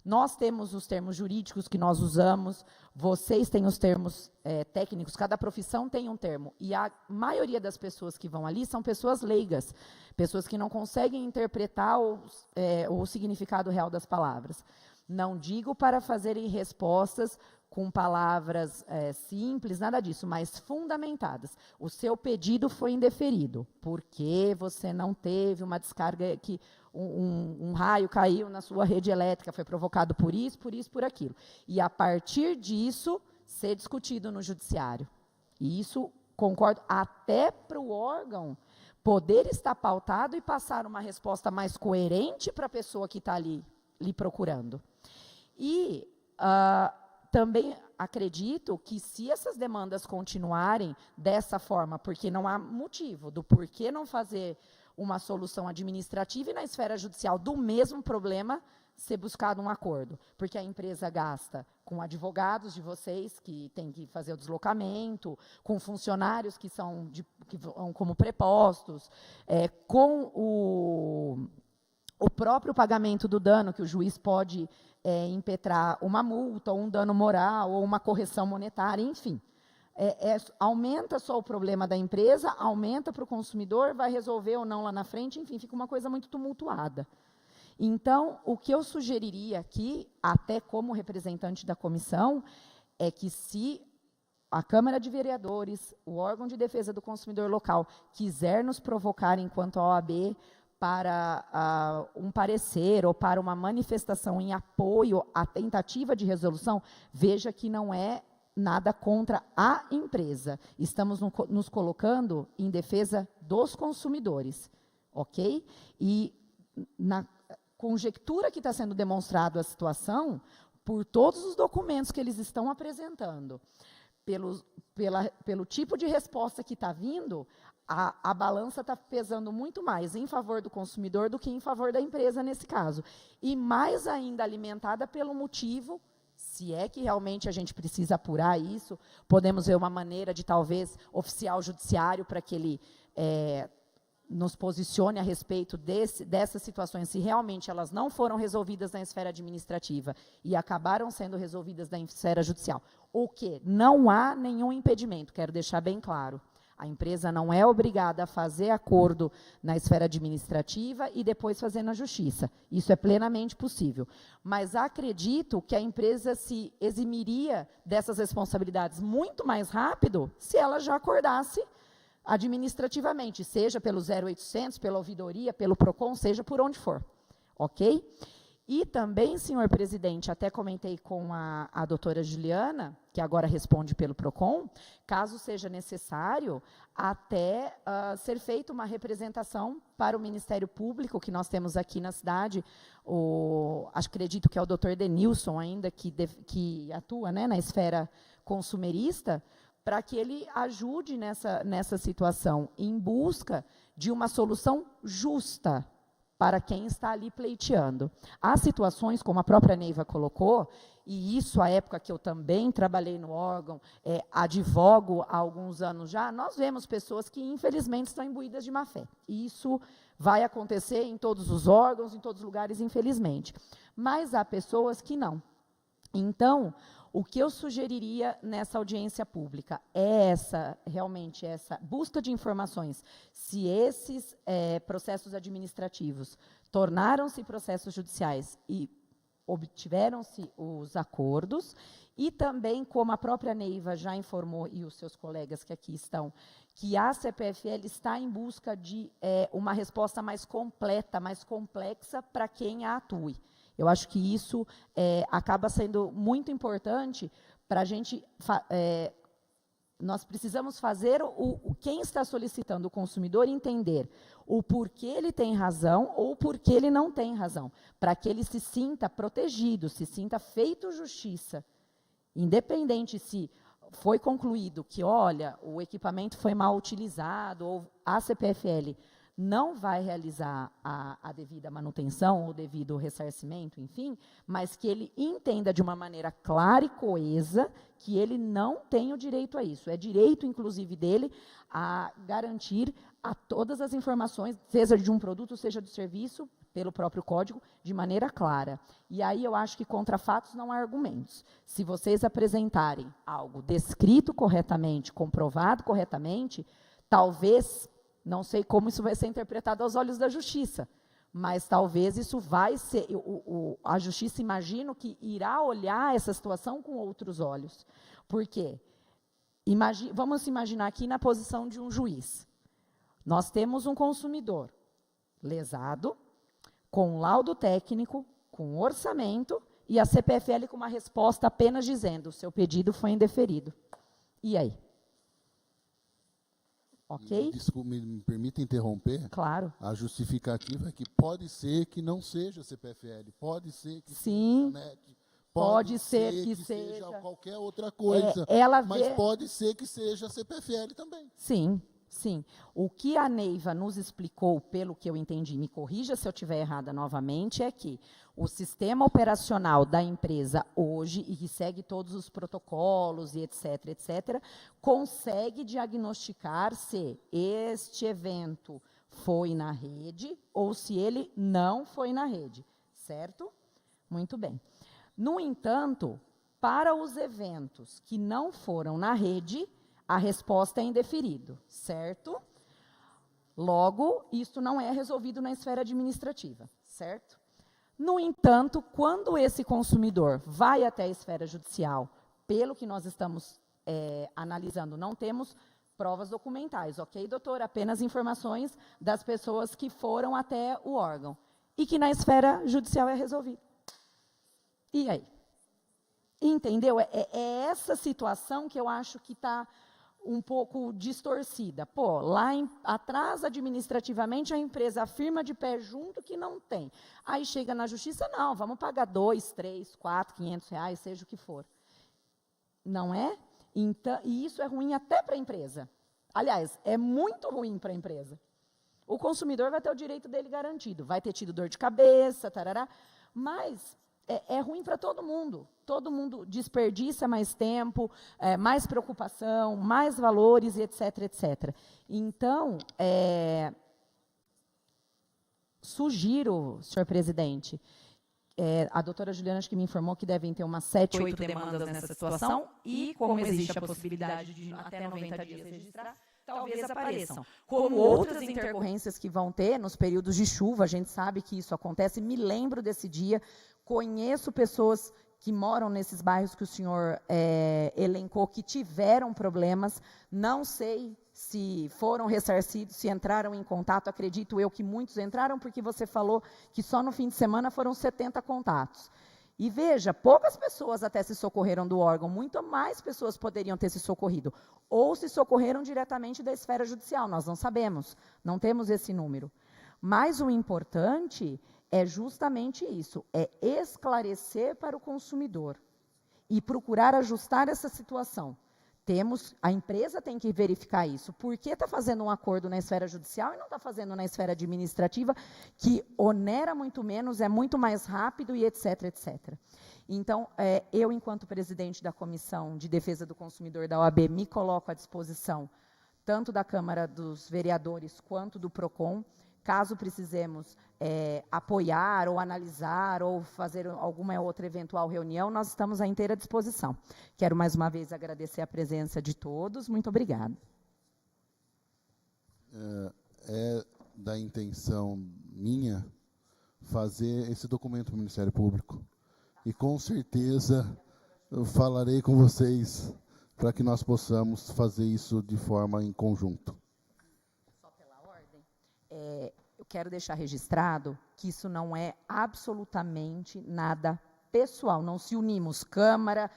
Nós temos os termos jurídicos que nós usamos, vocês têm os termos técnicos, cada profissão tem um termo, e a maioria das pessoas que vão ali são pessoas leigas, pessoas que não conseguem interpretar o significado real das palavras. Não digo para fazerem respostas com palavras simples, nada disso, mas fundamentadas. O seu pedido foi indeferido, porque você não teve uma descarga que um raio caiu na sua rede elétrica, foi provocado por isso, por aquilo. E, a partir disso, ser discutido no judiciário. E isso, concordo, até para o órgão poder estar pautado e passar uma resposta mais coerente para a pessoa que está lhe procurando. E também acredito que, se essas demandas continuarem dessa forma, porque não há motivo do porquê não fazer uma solução administrativa e, na esfera judicial do mesmo problema, ser buscado um acordo. Porque a empresa gasta com advogados de vocês, que têm que fazer o deslocamento, com funcionários que vão como prepostos, com o próprio pagamento do dano, que o juiz pode impetrar uma multa, ou um dano moral, ou uma correção monetária, enfim. Aumenta só o problema da empresa, aumenta para o consumidor, vai resolver ou não lá na frente, enfim, fica uma coisa muito tumultuada. Então, o que eu sugeriria aqui, até como representante da comissão, é que, se a Câmara de Vereadores, o órgão de defesa do consumidor local, quiser nos provocar, enquanto a OAB, para um parecer ou para uma manifestação em apoio à tentativa de resolução, veja que não é nada contra a empresa. Estamos nos colocando em defesa dos consumidores, ok? E, na conjectura que está sendo demonstrado a situação, por todos os documentos que eles estão apresentando, pelo tipo de resposta que está vindo, a balança está pesando muito mais em favor do consumidor do que em favor da empresa nesse caso. E mais ainda alimentada pelo motivo, se é que realmente a gente precisa apurar isso, podemos ver uma maneira de, talvez, oficiar o judiciário para que ele nos posicione a respeito dessas situações, se realmente elas não foram resolvidas na esfera administrativa e acabaram sendo resolvidas na esfera judicial. O que? Não há nenhum impedimento, quero deixar bem claro. A empresa não é obrigada a fazer acordo na esfera administrativa e depois fazer na justiça. Isso é plenamente possível. Mas acredito que a empresa se eximiria dessas responsabilidades muito mais rápido se ela já acordasse administrativamente, seja pelo 0800, pela ouvidoria, pelo PROCON, seja por onde for. Ok? E também, senhor presidente, até comentei com a doutora Juliana, que agora responde pelo PROCON, caso seja necessário, até ser feita uma representação para o Ministério Público, que nós temos aqui na cidade, acredito que é o doutor Denilson ainda, que atua, né, na esfera consumerista, para que ele ajude nessa situação, em busca de uma solução justa para quem está ali pleiteando. Há situações, como a própria Neiva colocou, e isso, a época que eu também trabalhei no órgão, advogo há alguns anos já, nós vemos pessoas que, infelizmente, estão imbuídas de má-fé. E isso vai acontecer em todos os órgãos, em todos os lugares, infelizmente. Mas há pessoas que não. Então, O que eu sugeriria nessa audiência pública é realmente essa busca de informações, se esses processos administrativos tornaram-se processos judiciais e obtiveram-se os acordos, e também, como a própria Neiva já informou, e os seus colegas que aqui estão, que a CPFL está em busca de uma resposta mais completa, mais complexa para quem a atue. Eu acho que isso acaba sendo muito importante para a gente... nós precisamos fazer quem está solicitando, o consumidor, entender o porquê ele tem razão ou o porquê ele não tem razão, para que ele se sinta protegido, se sinta feito justiça. Independente se foi concluído que, olha, o equipamento foi mal utilizado, ou a CPFL não vai realizar a devida manutenção, ou devido ressarcimento, enfim, mas que ele entenda de uma maneira clara e coesa que ele não tem o direito a isso. É direito, inclusive, dele a garantir a todas as informações, seja de um produto, seja de serviço, pelo próprio código, de maneira clara. E aí eu acho que contra fatos não há argumentos. Se vocês apresentarem algo descrito corretamente, comprovado corretamente, talvez... Não sei como isso vai ser interpretado aos olhos da justiça, mas talvez isso vai ser... a justiça, imagino, que irá olhar essa situação com outros olhos. Por quê? Vamos imaginar aqui na posição de um juiz. Nós temos um consumidor lesado, com laudo técnico, com orçamento, e a CPFL com uma resposta apenas dizendo: o seu pedido foi indeferido. E aí? Ok? Desculpe, me permita interromper? Claro. A justificativa é que pode ser que não seja CPFL, pode ser que Sim, seja NET, pode ser que seja seja qualquer outra coisa, mas pode ser que seja CPFL também. Sim, sim. O que a Neiva nos explicou, pelo que eu entendi, me corrija se eu estiver errada novamente, é que o sistema operacional da empresa hoje, e que segue todos os protocolos e etc., etc., consegue diagnosticar se este evento foi na rede ou se ele não foi na rede, certo? Muito bem. No entanto, para os eventos que não foram na rede, a resposta é indeferido, certo? Logo, isso não é resolvido na esfera administrativa, certo? No entanto, quando esse consumidor vai até a esfera judicial, pelo que nós estamos analisando, não temos provas documentais, ok, doutor? Apenas informações das pessoas que foram até o órgão e que na esfera judicial é resolvido. E aí? Entendeu? É essa situação que eu acho que está um pouco distorcida. Pô, lá atrás, administrativamente, a empresa afirma de pé junto que não tem. Aí chega na justiça, não, vamos pagar 2, 3, 4, 500 reais, seja o que for. Não é? Então, e isso é ruim até para a empresa. Aliás, é muito ruim para a empresa. O consumidor vai ter o direito dele garantido, vai ter tido dor de cabeça, tarará, mas é ruim para todo mundo. Todo mundo desperdiça mais tempo, mais preocupação, mais valores, etc., etc. Então, sugiro, senhor presidente, a doutora Juliana acho que me informou que devem ter umas 7, 8 demandas nessa situação, e como existe a possibilidade de até 90 dias registrar, talvez apareçam. Como outras intercorrências que vão ter nos períodos de chuva, a gente sabe que isso acontece, me lembro desse dia, conheço pessoas que moram nesses bairros que o senhor elencou, que tiveram problemas, não sei se foram ressarcidos, se entraram em contato, acredito eu que muitos entraram, porque você falou que só no fim de semana foram 70 contatos. E veja, poucas pessoas até se socorreram do órgão, muito mais pessoas poderiam ter se socorrido, ou se socorreram diretamente da esfera judicial, nós não sabemos, não temos esse número. Mas o importante é justamente isso, é esclarecer para o consumidor e procurar ajustar essa situação. A empresa tem que verificar isso. Por que está fazendo um acordo na esfera judicial e não está fazendo na esfera administrativa, que onera muito menos, é muito mais rápido e etc., etc. Então, eu, enquanto presidente da Comissão de Defesa do Consumidor da OAB, me coloco à disposição tanto da Câmara dos Vereadores quanto do PROCON. Caso precisemos apoiar ou analisar ou fazer alguma outra eventual reunião, nós estamos à inteira disposição. Quero mais uma vez agradecer a presença de todos. Muito obrigada. É da intenção minha fazer esse documento para o Ministério Público. E, com certeza, eu falarei com vocês para que nós possamos fazer isso de forma em conjunto. Só pela ordem, eu quero deixar registrado que isso não é absolutamente nada pessoal. Não se unimos Câmara,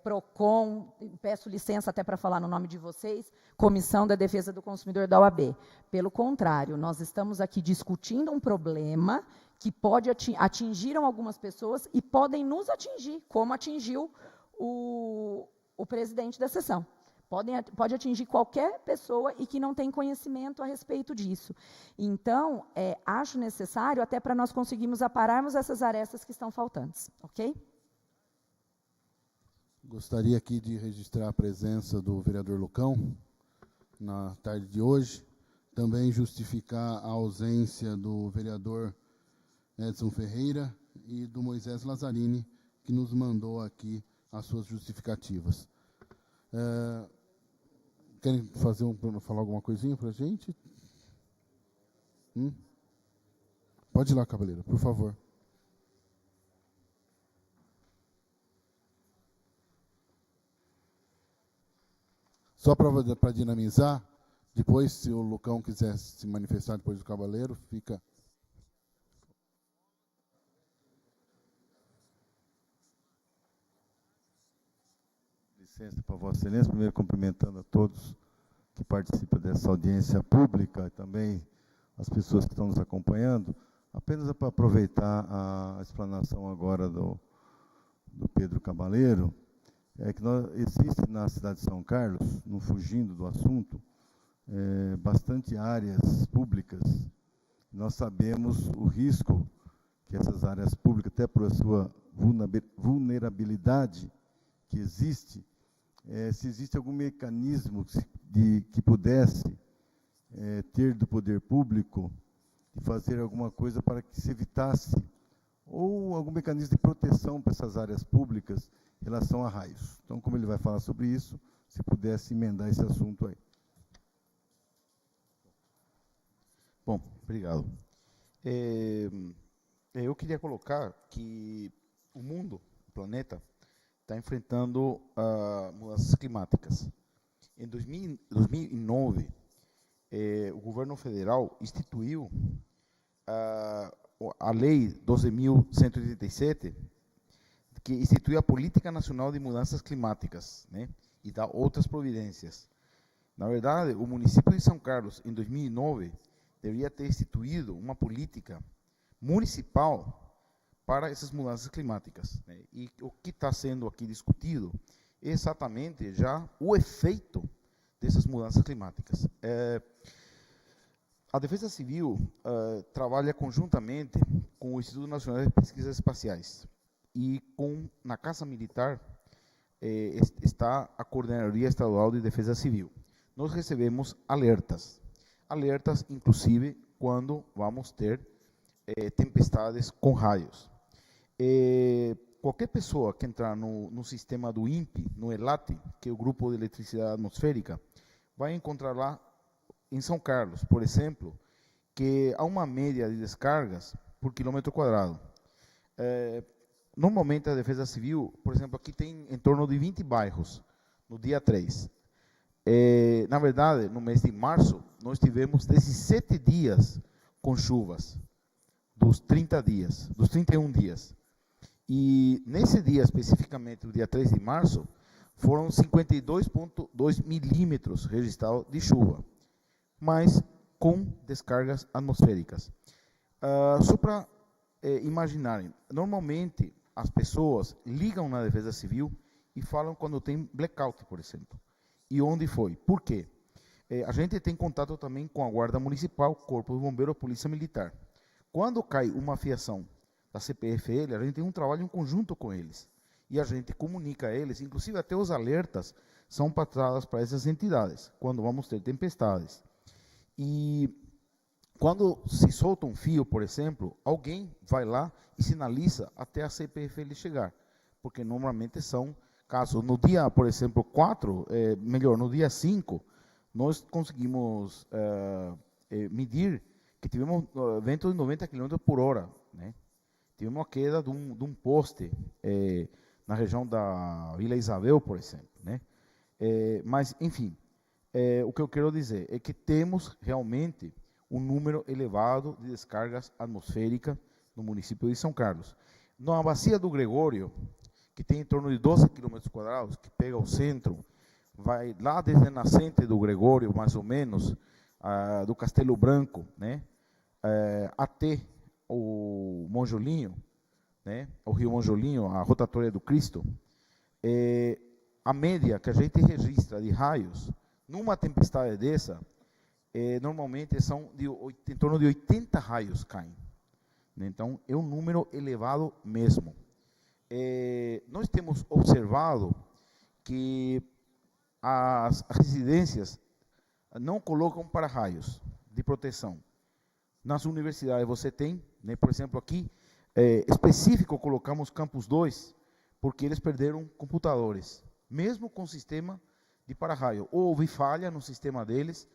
PROCON, peço licença até para falar no nome de vocês, Comissão da Defesa do Consumidor da OAB. Pelo contrário, nós estamos aqui discutindo um problema que pode atingir algumas pessoas e podem nos atingir, como atingiu o presidente da sessão. Pode atingir qualquer pessoa e que não tem conhecimento a respeito disso. Então, acho necessário, até para nós conseguirmos apararmos essas arestas que estão faltantes. Ok? Gostaria aqui de registrar a presença do vereador Lucão na tarde de hoje. Também justificar a ausência do vereador Edson Ferreira e do Moisés Lazzarini, que nos mandou aqui as suas justificativas. Querem falar alguma coisinha para a gente? Pode ir lá, Cabaleiro, por favor. Só para dinamizar, depois, se o Lucão quiser se manifestar depois do Cabaleiro, fica... Licença para Vossa Excelência, primeiro cumprimentando a todos que participam dessa audiência pública e também as pessoas que estão nos acompanhando, apenas para aproveitar a explanação agora do Pedro Cabaleiro, que existe na cidade de São Carlos, não fugindo do assunto, bastante áreas públicas. Nós sabemos o risco que essas áreas públicas, até por a sua vulnerabilidade que existe, se existe algum mecanismo que pudesse ter do poder público de fazer alguma coisa para que se evitasse, ou algum mecanismo de proteção para essas áreas públicas em relação a raios. Então, como ele vai falar sobre isso, se pudesse emendar esse assunto aí. Bom, obrigado. Eu queria colocar que o mundo, o planeta, está enfrentando mudanças climáticas. Em 2009, o governo federal instituiu a Lei 12.187, que institui a Política Nacional de Mudanças Climáticas, né, e dá outras providências. Na verdade, o município de São Carlos, em 2009, deveria ter instituído uma política municipal para essas mudanças climáticas, né? E o que está sendo aqui discutido é exatamente já o efeito dessas mudanças climáticas. A Defesa Civil trabalha conjuntamente com o Instituto Nacional de Pesquisas Espaciais e na Casa Militar está a Coordenadoria Estadual de Defesa Civil. Nós recebemos alertas inclusive quando vamos ter tempestades com raios. Qualquer pessoa que entrar no sistema do INPE, no ELAT, que é o Grupo de Eletricidade Atmosférica, vai encontrar lá, em São Carlos, por exemplo, que há uma média de descargas por quilômetro quadrado. Normalmente a Defesa Civil, por exemplo, aqui tem em torno de 20 bairros, no dia 3. Na verdade, no mês de março, nós tivemos 17 dias com chuvas, dos 30 dias, dos 31 dias. E nesse dia, especificamente, o dia 3 de março, foram 52,2 milímetros registrados de chuva, mas com descargas atmosféricas. Só para imaginarem, normalmente as pessoas ligam na Defesa Civil e falam quando tem blackout, por exemplo. E onde foi? Por quê? A gente tem contato também com a Guarda Municipal, Corpo de Bombeiro, Polícia Militar. Quando cai uma fiação da CPFL, a gente tem um trabalho em conjunto com eles. E a gente comunica a eles, inclusive até os alertas são passados para essas entidades, quando vamos ter tempestades. E quando se solta um fio, por exemplo, alguém vai lá e sinaliza até a CPFL chegar, porque normalmente são casos. No dia, por exemplo, 4, no dia 5, nós conseguimos medir que tivemos ventos de 90 km por hora, né? Tivemos uma queda de um poste na região da Vila Isabel, por exemplo, né? Mas, enfim, o que eu quero dizer é que temos realmente um número elevado de descargas atmosféricas no município de São Carlos. Na bacia do Gregório, que tem em torno de 12 km², que pega o centro, vai lá desde a nascente do Gregório, mais ou menos, do Castelo Branco, né, até o Monjolinho, né, o Rio Monjolinho, a rotatória do Cristo, a média que a gente registra de raios, numa tempestade dessa, normalmente são em torno de 80 raios caem. Então, é um número elevado mesmo. Nós temos observado que as residências não colocam para-raios de proteção. Nas universidades você tem, né, por exemplo, aqui, específico, colocamos Campus 2, porque eles perderam computadores, mesmo com sistema de para-raio. Houve falha no sistema deles,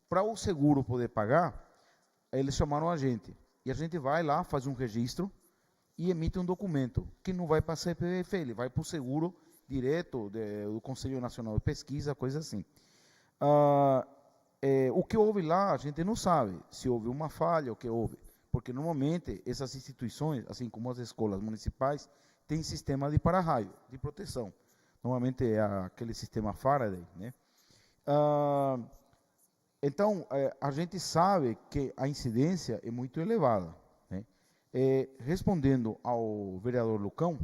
para o seguro poder pagar, eles chamaram a gente. E a gente vai lá, faz um registro e emite um documento, que não vai para a CPFL, vai para o seguro direto do Conselho Nacional de Pesquisa, coisa assim. O que houve lá, a gente não sabe se houve uma falha, o que houve, porque normalmente essas instituições, assim como as escolas municipais, têm sistema de para-raio, de proteção. Normalmente é aquele sistema Faraday, né? Então, a gente sabe que a incidência é muito elevada, né? Respondendo ao vereador Lucão,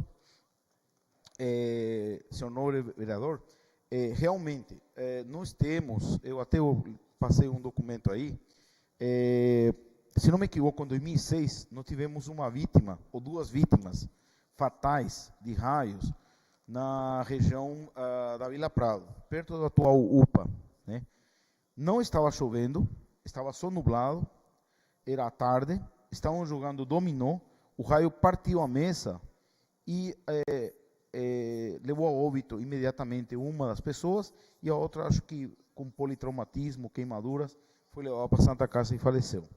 senhor nobre vereador, realmente, nós temos, eu até passei um documento aí, se não me equivoco, em 2006, nós tivemos uma vítima, ou 2 vítimas fatais de raios, na região da Vila Prado, perto da atual UPA, né? Não estava chovendo, estava só nublado, era à tarde, estavam jogando dominó, o raio partiu a mesa e levou a óbito imediatamente uma das pessoas, e a outra, acho que com politraumatismo, queimaduras, foi levada para a Santa Casa e faleceu.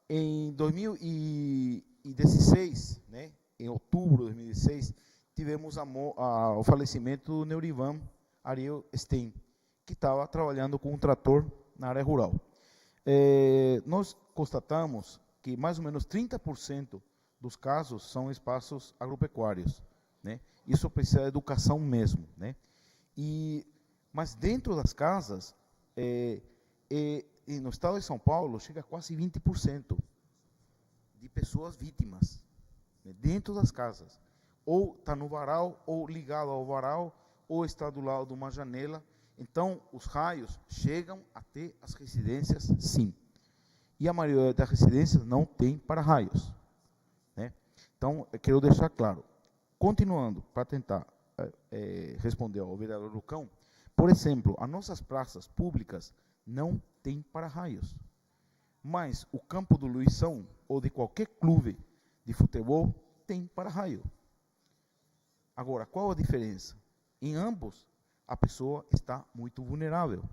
Em 2016, né, em outubro de 2016, tivemos o falecimento do Neurivan Ariel Stein, que estava trabalhando com um trator na área rural. Nós constatamos que mais ou menos 30% dos casos são espaços agropecuários, né? Isso precisa de educação mesmo, né? Mas dentro das casas, no estado de São Paulo, chega a quase 20% de pessoas vítimas, né, dentro das casas. Ou está no varal, ou ligado ao varal, ou está do lado de uma janela. Então, os raios chegam até as residências, sim. E a maioria das residências não tem para-raios, né? Então, eu quero deixar claro. Continuando, para tentar responder ao vereador Lucão, por exemplo, as nossas praças públicas não têm para-raios. Mas o campo do Luizão, ou de qualquer clube de futebol, tem para-raio. Agora, qual a diferença? Em ambos, a pessoa está muito vulnerável.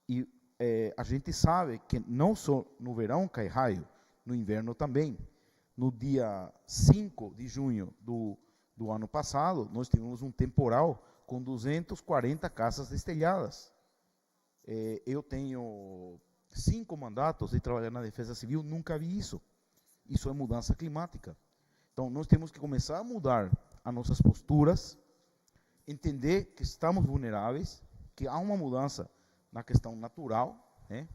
E a gente sabe que não só no verão cai raio, no inverno também. No dia 5 de junho do ano passado, nós tivemos um temporal com 240 casas destelhadas. Eu tenho 5 mandatos de trabalhar na Defesa Civil, nunca vi isso. Isso é mudança climática. Então, nós temos que começar a mudar as nossas posturas, entender que estamos vulneráveis, que há uma mudança na questão natural, né,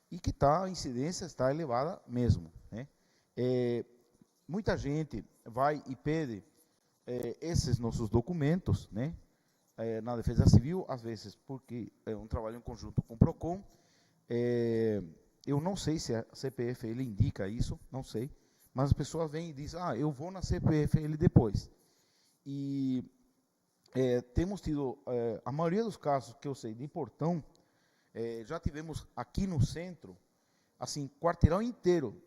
e que a incidência está elevada mesmo, né. Muita gente vai e pede esses nossos documentos, né, na Defesa Civil, às vezes porque é um trabalho em conjunto com o PROCON. Eu não sei se a CPFL indica isso, não sei, mas as pessoas vêm e dizem, eu vou na CPFL depois. E temos tido, a maioria dos casos que eu sei de Portão, já tivemos aqui no centro, assim, quarteirão inteiro,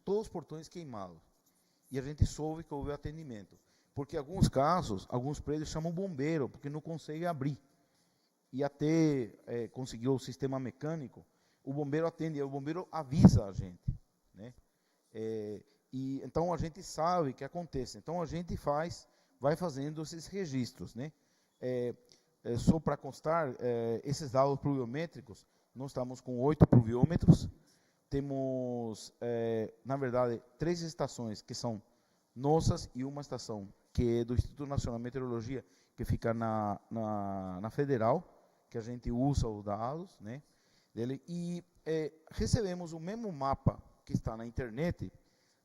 todos os portões queimados. E a gente soube que houve atendimento. Porque em alguns casos, alguns prédios chamam bombeiro, porque não conseguem abrir. E até conseguir o sistema mecânico, o bombeiro atende, o bombeiro avisa a gente, né? E então a gente sabe que acontece. Então a gente vai fazendo esses registros, né? Só para constar, esses dados pluviométricos, nós estamos com 8 pluviômetros. Temos, na verdade, 3 estações que são nossas e uma estação que é do Instituto Nacional de Meteorologia, que fica na Federal, que a gente usa os dados, né, dele, e recebemos o mesmo mapa que está na internet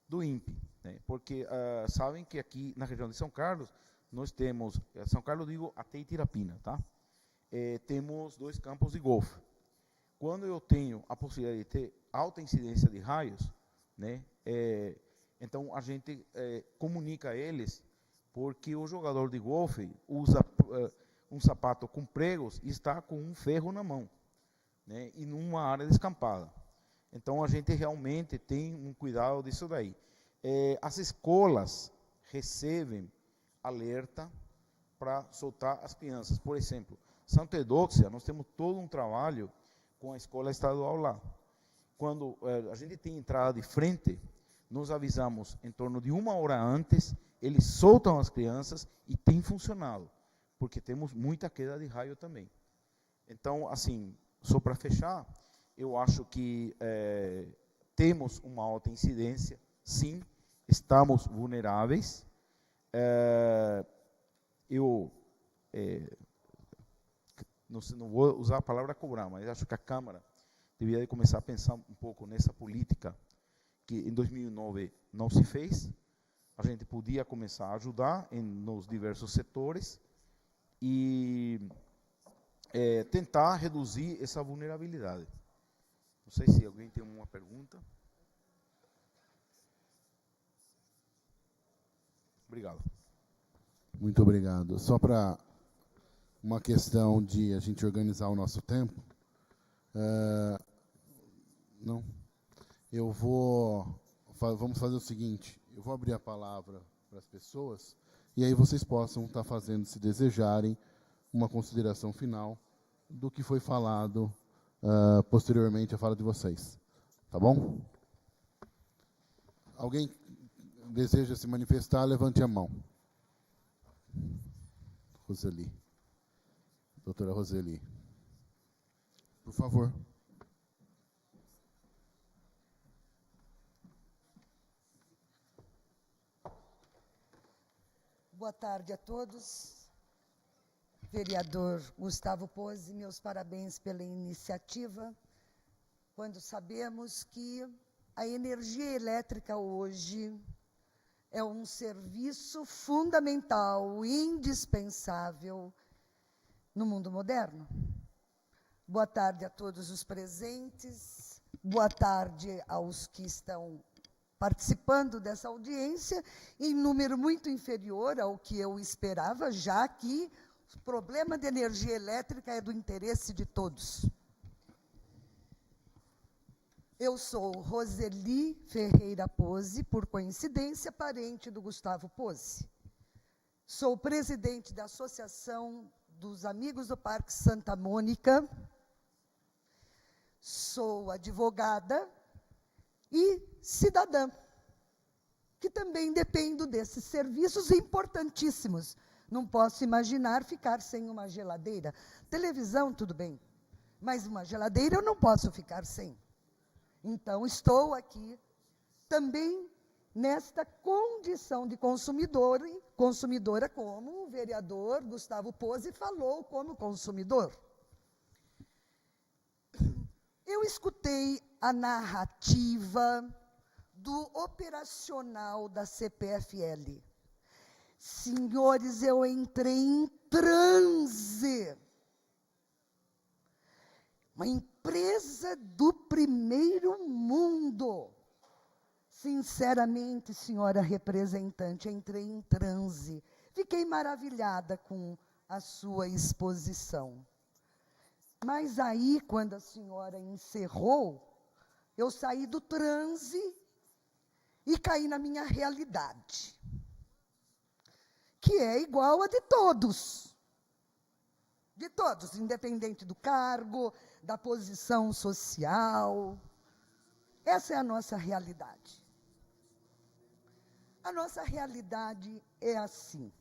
do INPE, né, porque sabem que aqui na região de São Carlos, nós temos, São Carlos digo até Itirapina, tá? Temos 2 campos de golfe. Quando eu tenho a possibilidade de ter alta incidência de raios, né, então a gente comunica a eles, porque o jogador de golfe usa um sapato com pregos e está com um ferro na mão, né, e numa área descampada. Então a gente realmente tem um cuidado disso daí. As escolas recebem alerta para soltar as crianças. Por exemplo, Santa Eudóxia, nós temos todo um trabalho com a escola estadual lá. Quando a gente tem entrada de frente, nós avisamos em torno de 1 hora antes, eles soltam as crianças e tem funcionado, porque temos muita queda de raio também. Então, assim, só para fechar, eu acho que temos uma alta incidência, sim, estamos vulneráveis. Eu não vou usar a palavra cobrar, mas acho que a Câmara deveria começar a pensar um pouco nessa política que em 2009 não se fez. A gente podia começar a ajudar nos diversos setores e tentar reduzir essa vulnerabilidade. Não sei se alguém tem uma pergunta. Obrigado. Muito obrigado. Só para uma questão de a gente organizar o nosso tempo, não, vamos fazer o seguinte, eu vou abrir a palavra para as pessoas, e aí vocês possam estar fazendo, se desejarem, uma consideração final do que foi falado posteriormente à fala de vocês. Tá bom? Alguém deseja se manifestar, levante a mão. Roseli. Doutora Roseli. Por favor. Boa tarde a todos. Vereador Gustavo Pozzi, meus parabéns pela iniciativa, quando sabemos que a energia elétrica hoje é um serviço fundamental, indispensável no mundo moderno. Boa tarde a todos os presentes, boa tarde aos que estão participando dessa audiência, em número muito inferior ao que eu esperava, já que o problema de energia elétrica é do interesse de todos. Eu sou Roseli Ferreira Pozzi, por coincidência, parente do Gustavo Pozzi. Sou presidente da Associação dos Amigos do Parque Santa Mônica, sou advogada e cidadã, que também dependo desses serviços importantíssimos. Não posso imaginar ficar sem uma geladeira. Televisão, tudo bem, mas uma geladeira eu não posso ficar sem. Então, estou aqui também nesta condição de consumidora, como o vereador Gustavo Pozzi falou, como consumidor. Eu escutei a narrativa do operacional da CPFL. Senhores, eu entrei em transe. Uma empresa do primeiro mundo. Sinceramente, senhora representante, entrei em transe. Fiquei maravilhada com a sua exposição. Mas aí, quando a senhora encerrou, eu saí do transe e caí na minha realidade, que é igual a de todos, independente do cargo, da posição social. Essa é a nossa realidade. A nossa realidade é assim.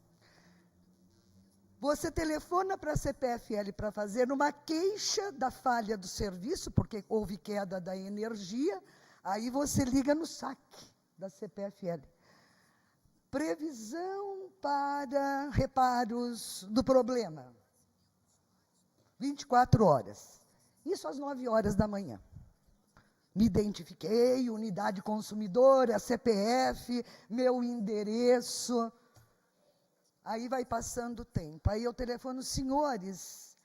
Você telefona para a CPFL para fazer uma queixa da falha do serviço, porque houve queda da energia, aí você liga no SAC da CPFL. Previsão para reparos do problema. 24 horas. Isso às 9 horas da manhã. Me identifiquei, unidade consumidora, CPF, meu endereço. Aí vai passando o tempo. Aí eu telefono, senhores,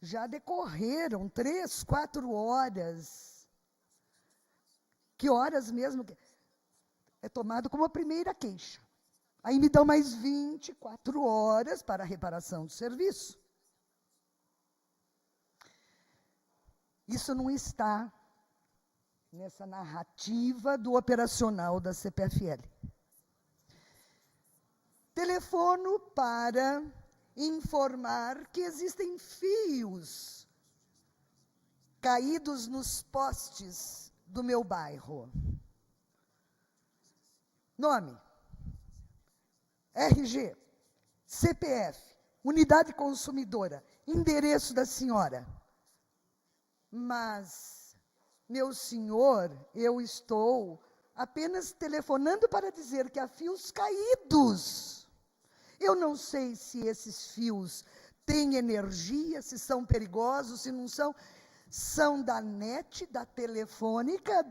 já decorreram 3, 4 horas. Que horas mesmo? É tomado como a primeira queixa. Aí me dão mais 24 horas para a reparação do serviço. Isso não está nessa narrativa do operacional da CPFL. Telefono para informar que existem fios caídos nos postes do meu bairro. Nome, RG, CPF, unidade consumidora, endereço da senhora. Mas, meu senhor, eu estou apenas telefonando para dizer que há fios caídos. Eu não sei se esses fios têm energia, se são perigosos, se não são. São da NET, da Telefônica,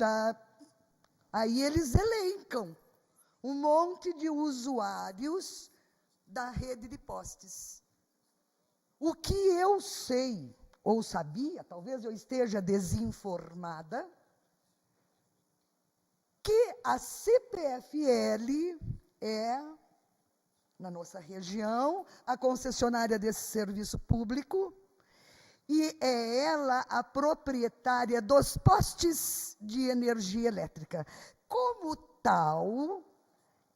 Aí eles elencam um monte de usuários da rede de postes. O que eu sei, ou sabia, talvez eu esteja desinformada, que a CPFL é, na nossa região, a concessionária desse serviço público, e é ela a proprietária dos postes de energia elétrica. Como tal,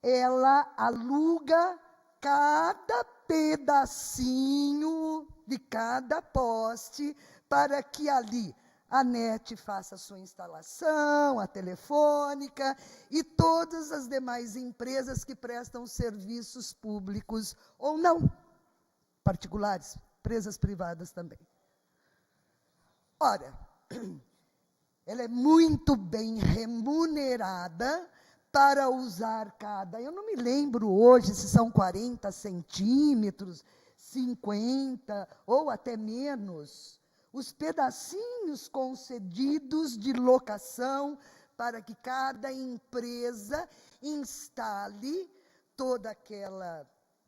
ela aluga cada pedacinho de cada poste para que ali a NET faça a sua instalação, a Telefônica e todas as demais empresas que prestam serviços públicos ou não, particulares, empresas privadas também. Ora, ela é muito bem remunerada para usar cada, eu não me lembro hoje se são 40 centímetros, 50 ou até menos, os pedacinhos concedidos de locação para que cada empresa instale toda aquela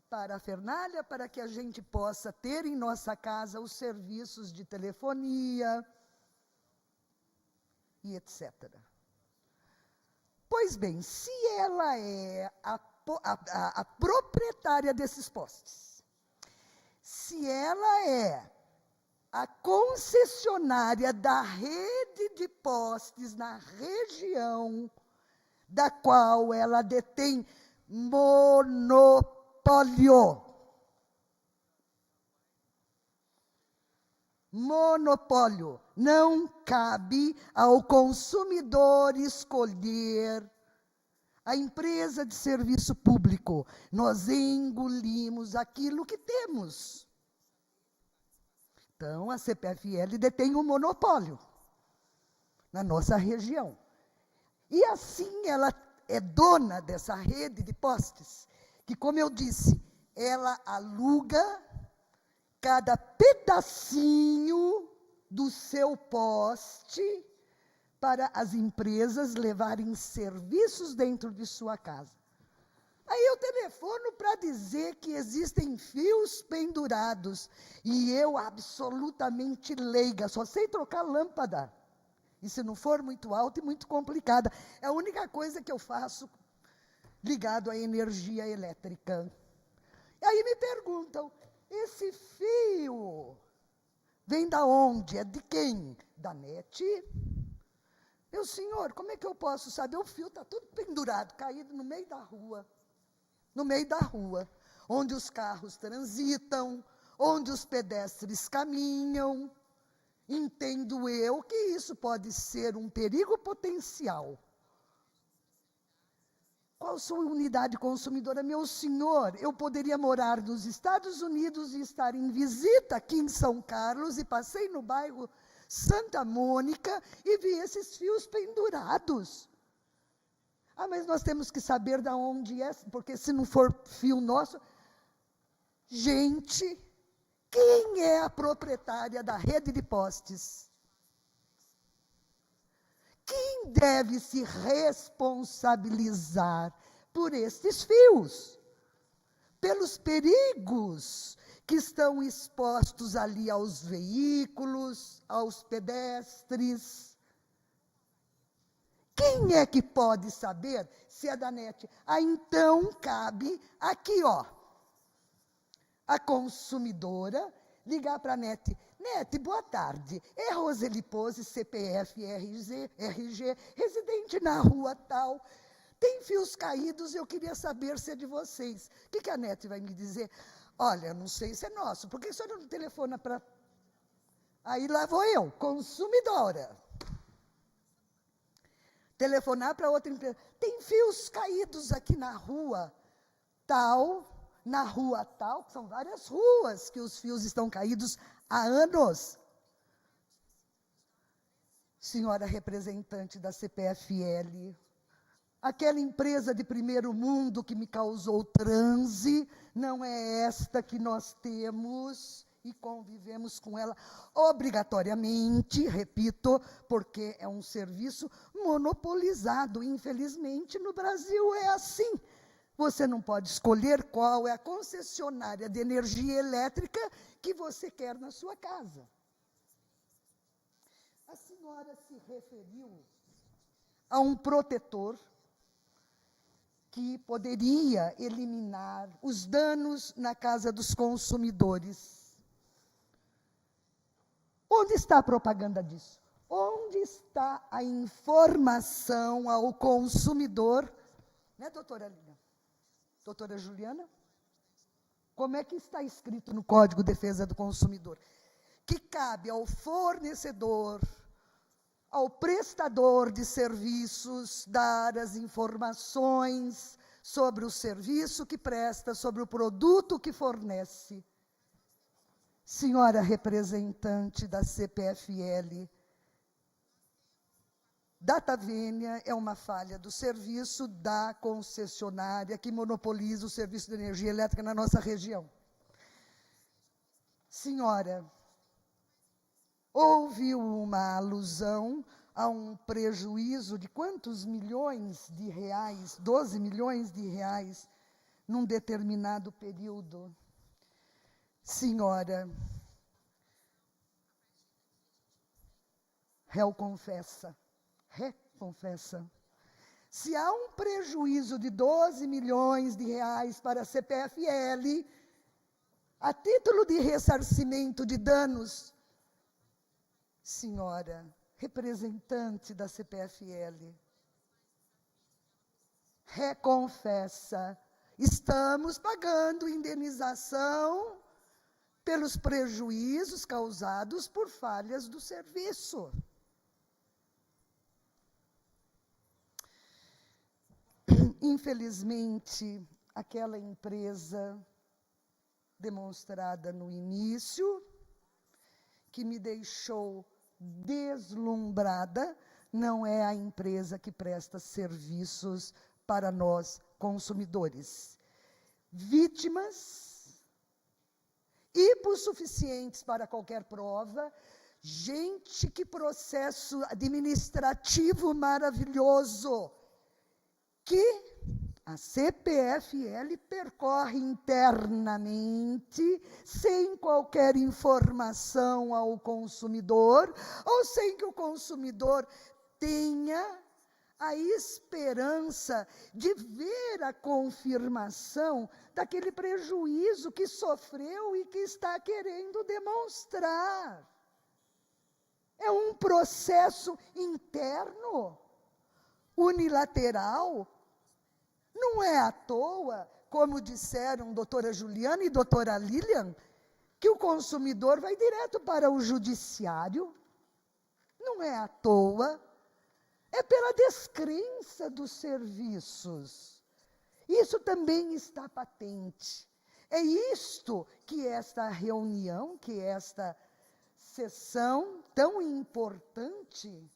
parafernália para que a gente possa ter em nossa casa os serviços de telefonia e etc. Pois bem, se ela é a proprietária desses postes, se ela é a concessionária da rede de postes na região da qual ela detém monopólio. Monopólio. Não cabe ao consumidor escolher a empresa de serviço público. Nós engolimos aquilo que temos. Então, a CPFL detém um monopólio na nossa região. E assim ela é dona dessa rede de postes, que, como eu disse, ela aluga cada pedacinho do seu poste para as empresas levarem serviços dentro de sua casa. Aí eu telefono para dizer que existem fios pendurados, e eu, absolutamente leiga, só sei trocar lâmpada. E se não for muito alta e muito complicada. É a única coisa que eu faço ligado à energia elétrica. E aí me perguntam, esse fio vem da onde? É de quem? Da NET? Meu senhor, como é que eu posso saber? O fio está tudo pendurado, caído no meio da rua. No meio da rua, onde os carros transitam, onde os pedestres caminham. Entendo eu que isso pode ser um perigo potencial. Qual sua unidade consumidora? Meu senhor, eu poderia morar nos Estados Unidos e estar em visita aqui em São Carlos e passei no bairro Santa Mônica e vi esses fios pendurados. Ah, mas nós temos que saber de onde é, porque se não for fio nosso... Gente, quem é a proprietária da rede de postes? Quem deve se responsabilizar por estes fios? Pelos perigos que estão expostos ali aos veículos, aos pedestres. Quem é que pode saber se é da NET? Ah, então cabe aqui, ó, a consumidora ligar para a NET. NET, boa tarde. É Roseli Pose, CPF, RG, residente na rua tal. Tem fios caídos, eu queria saber se é de vocês. O que a NET vai me dizer? Olha, não sei se é nosso. Por que a senhora não telefona para... Aí lá vou eu, consumidora. Telefonar para outra empresa. Tem fios caídos aqui na rua tal, na rua tal, que são várias ruas que os fios estão caídos há anos. Senhora representante da CPFL, aquela empresa de primeiro mundo que me causou transe, não é esta que nós temos e convivemos com ela obrigatoriamente, repito, porque é um serviço monopolizado. Infelizmente, no Brasil é assim. Você não pode escolher qual é a concessionária de energia elétrica que você quer na sua casa. A senhora se referiu a um protetor que poderia eliminar os danos na casa dos consumidores. Onde está a propaganda disso? Onde está a informação ao consumidor? Né, doutora Lina? Doutora Juliana? Como é que está escrito no Código de Defesa do Consumidor? Que cabe ao fornecedor, ao prestador de serviços, dar as informações sobre o serviço que presta, sobre o produto que fornece. Senhora representante da CPFL, data vênia é uma falha do serviço da concessionária que monopoliza o serviço de energia elétrica na nossa região. Senhora, houve uma alusão a um prejuízo de quantos milhões de reais? 12 milhões de reais num determinado período. Senhora, réu confessa, reconfessa. Se há um prejuízo de 12 milhões de reais para a CPFL, a título de ressarcimento de danos, senhora, representante da CPFL, reconfessa, estamos pagando indenização pelos prejuízos causados por falhas do serviço. Infelizmente, aquela empresa demonstrada no início, que me deixou deslumbrada, não é a empresa que presta serviços para nós, consumidores. Vítimas hipossuficientes para qualquer prova. Gente, que processo administrativo maravilhoso que a CPFL percorre internamente, sem qualquer informação ao consumidor, ou sem que o consumidor tenha a esperança de ver a confirmação daquele prejuízo que sofreu e que está querendo demonstrar. É um processo interno, unilateral. Não é à toa, como disseram doutora Juliana e doutora Lilian, que o consumidor vai direto para o judiciário. Não é à toa. É pela descrença dos serviços. Isso também está patente. É isto que esta reunião, que esta sessão tão importante,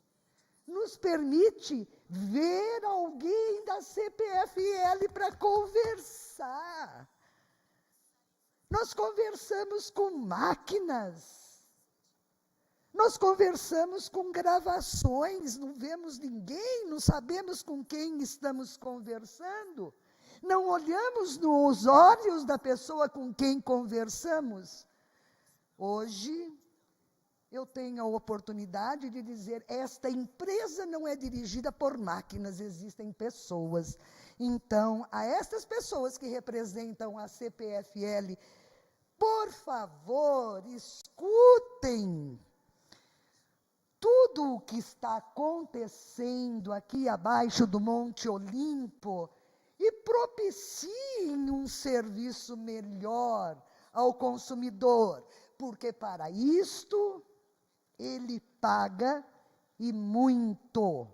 nos permite ver alguém da CPFL para conversar. Nós conversamos com máquinas. Nós conversamos com gravações, não vemos ninguém, não sabemos com quem estamos conversando, não olhamos nos olhos da pessoa com quem conversamos. Hoje, eu tenho a oportunidade de dizer, esta empresa não é dirigida por máquinas, existem pessoas. Então, a estas pessoas que representam a CPFL, por favor, escutem tudo o que está acontecendo aqui abaixo do Monte Olimpo e propiciem um serviço melhor ao consumidor, porque para isto ele paga e muito.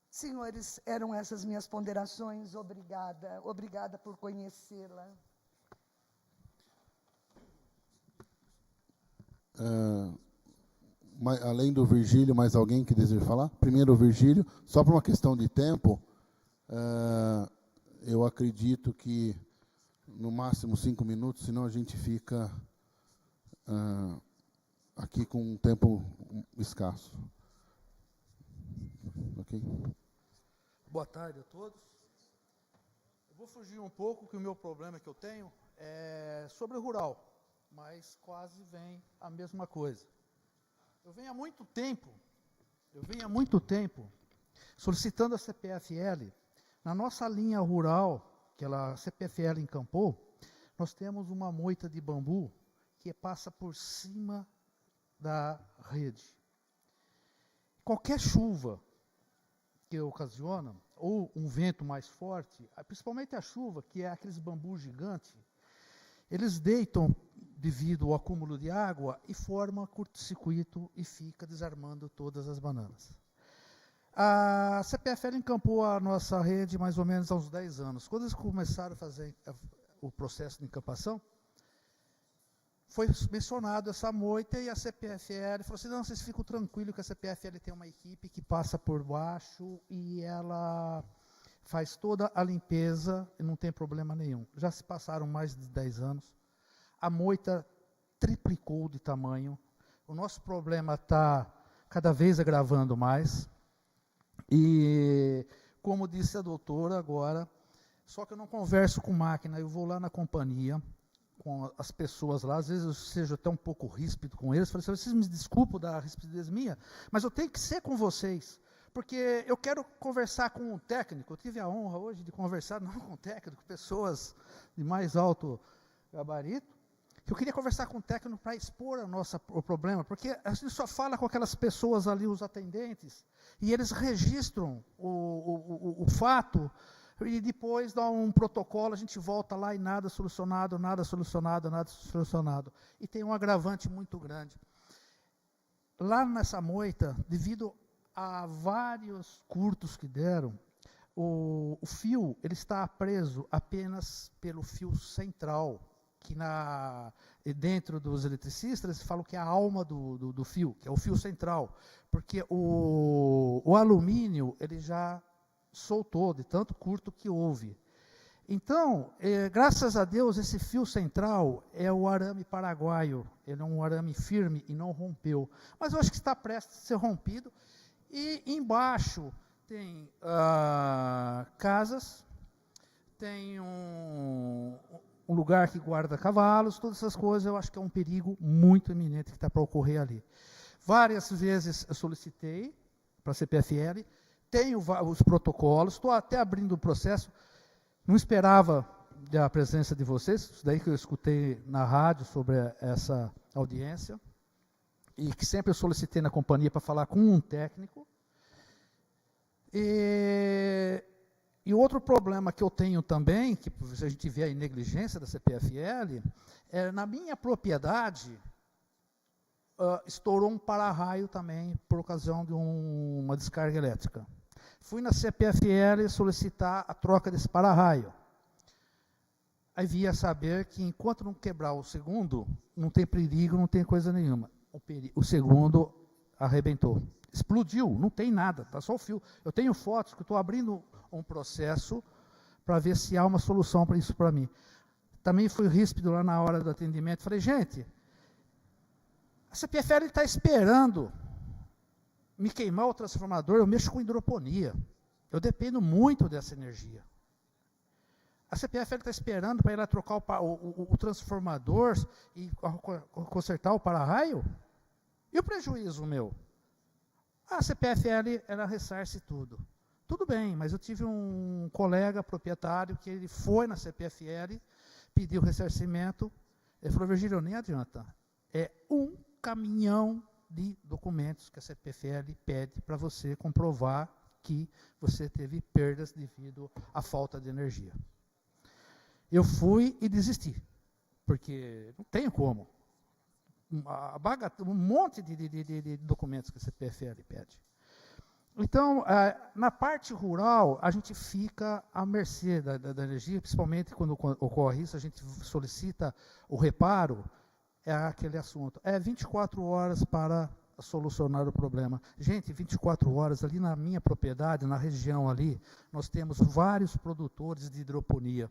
Senhores, eram essas minhas ponderações. Obrigada por conhecê-la. Além do Virgílio, mais alguém que deseja falar? Primeiro o Virgílio, só por uma questão de tempo, eu acredito que no máximo 5 minutos, senão a gente fica aqui com um tempo escasso. Ok? Boa tarde a todos. Eu vou fugir um pouco, que o meu problema que eu tenho é sobre o rural, mas quase vem a mesma coisa. Eu venho há muito tempo solicitando a CPFL, na nossa linha rural, que a CPFL encampou, nós temos uma moita de bambu que passa por cima da rede. Qualquer chuva que ocasiona, ou um vento mais forte, principalmente a chuva, que é aqueles bambus gigantes, eles deitam devido ao acúmulo de água e formam curto-circuito e fica desarmando todas as bananas. A CPFL encampou a nossa rede mais ou menos há uns 10 anos. Quando eles começaram a fazer o processo de encampação, foi mencionado essa moita e a CPFL falou assim, não, vocês ficam tranquilos que a CPFL tem uma equipe que passa por baixo e ela faz toda a limpeza e não tem problema nenhum. Já se passaram mais de 10 anos. A moita triplicou de tamanho. O nosso problema está cada vez agravando mais. E, como disse a doutora agora, só que eu não converso com máquina, eu vou lá na companhia, com as pessoas lá, às vezes eu seja até um pouco ríspido com eles, falei assim, vocês me desculpam da rispidez minha, mas eu tenho que ser com vocês, porque eu quero conversar com um técnico. Eu tive a honra hoje de conversar, não com um técnico, pessoas de mais alto gabarito. Eu queria conversar com o técnico para expor o problema, porque a gente só fala com aquelas pessoas ali, os atendentes, e eles registram o fato, e depois dá um protocolo, a gente volta lá e nada solucionado, nada solucionado, nada solucionado. E tem um agravante muito grande. Lá nessa moita, devido a vários curtos que deram, o fio ele está preso apenas pelo fio central, que dentro dos eletricistas eles falam que é a alma do fio, que é o fio central, porque o alumínio ele já soltou de tanto curto que houve. Então, graças a Deus, esse fio central é o arame paraguaio, ele é um arame firme e não rompeu. Mas eu acho que está prestes a ser rompido. E embaixo tem casas, tem um lugar que guarda cavalos, todas essas coisas, eu acho que é um perigo muito iminente que está para ocorrer ali. Várias vezes eu solicitei para a CPFL, tenho os protocolos, estou até abrindo o processo, não esperava a presença de vocês, isso daí que eu escutei na rádio sobre essa audiência, e que sempre eu solicitei na companhia para falar com um técnico. E outro problema que eu tenho também, que a gente vê a negligência da CPFL, é na minha propriedade, estourou um para-raio também por ocasião de uma descarga elétrica. Fui na CPFL solicitar a troca desse para-raio. Aí via saber que enquanto não quebrar o segundo, não tem perigo, não tem coisa nenhuma. O segundo arrebentou. Explodiu, não tem nada, está só o fio. Eu tenho fotos que eu estou abrindo um processo para ver se há uma solução para isso para mim. Também fui ríspido lá na hora do atendimento. Falei, gente, a CPFL está esperando me queimar o transformador, eu mexo com hidroponia. Eu dependo muito dessa energia. A CPFL está esperando para ir lá trocar o transformador e consertar o para-raio? E o prejuízo meu? A CPFL, ela ressarce tudo. Tudo bem, mas eu tive um colega proprietário que ele foi na CPFL, pediu ressarcimento, ele falou, Virgílio, nem adianta. É um caminhão de documentos que a CPFL pede para você comprovar que você teve perdas devido à falta de energia. Eu fui e desisti, porque não tenho como. Um monte de documentos que a CPFL pede. Então, na parte rural, a gente fica à mercê da energia, principalmente quando ocorre isso, a gente solicita o reparo, é aquele assunto. É 24 horas para solucionar o problema. Gente, 24 horas, ali na minha propriedade, na região ali, nós temos vários produtores de hidroponia.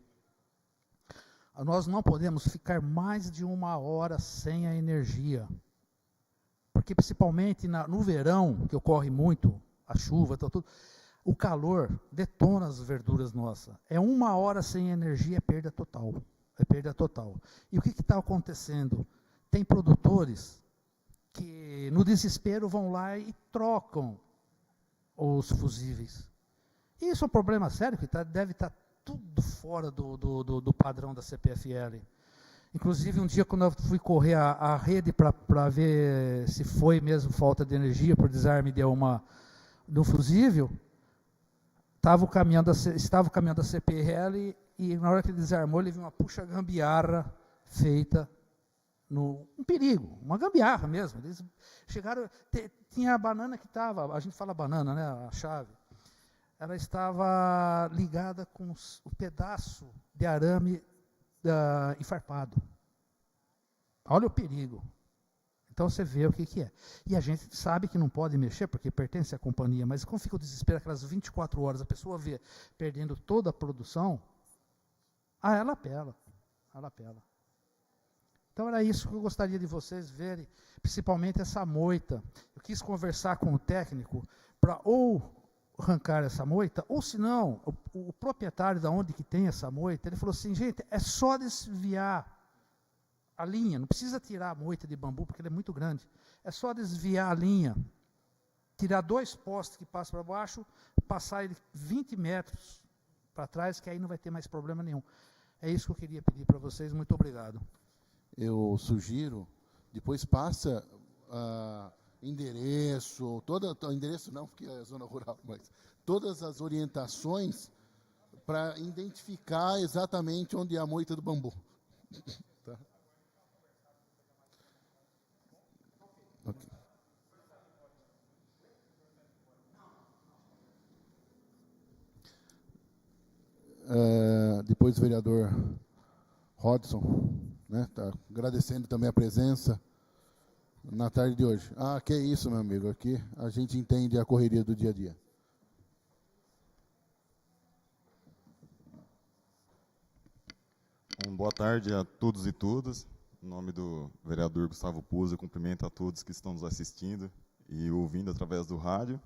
Nós não podemos ficar mais de 1 hora sem a energia. Porque, principalmente no verão, que ocorre muito, a chuva, tudo, o calor detona as verduras nossas. É 1 hora sem energia, é perda total. É perda total. E o que está acontecendo? Tem produtores que, no desespero, vão lá e trocam os fusíveis. Isso é um problema sério, que deve estar tudo fora do padrão da CPFL. Inclusive, um dia, quando eu fui correr a rede para ver se foi mesmo falta de energia, por desarme de um fusível, estava o caminhão da CPFL e, na hora que ele desarmou, ele viu uma puxa-gambiarra feita um perigo, uma gambiarra mesmo. Eles chegaram, tinha a banana que estava, a gente fala banana, né, a chave, ela estava ligada com o pedaço de arame enfarpado. Olha o perigo. Então você vê o que é. E a gente sabe que não pode mexer, porque pertence à companhia, mas como fica o desespero, aquelas 24 horas, a pessoa vê perdendo toda a produção, ela apela. Ela apela. Então era isso que eu gostaria de vocês verem, principalmente essa moita. Eu quis conversar com o técnico para ou arrancar essa moita, ou se não, o proprietário da onde que tem essa moita, ele falou assim, gente, é só desviar a linha, não precisa tirar a moita de bambu, porque ela é muito grande, é só desviar a linha, tirar 2 postes que passam para baixo, passar ele 20 metros para trás, que aí não vai ter mais problema nenhum. É isso que eu queria pedir para vocês, muito obrigado. Eu sugiro, depois passa endereço, endereço não, porque é zona rural, mas todas as orientações para identificar exatamente onde é a moita do bambu. Tá? Okay. Depois o vereador Rodson, né, tá agradecendo também a presença na tarde de hoje. Que é isso, meu amigo, aqui a gente entende a correria do dia a dia. Boa tarde a todos e todas. Em nome do vereador Gustavo Puza, cumprimento a todos que estão nos assistindo e ouvindo através do rádio.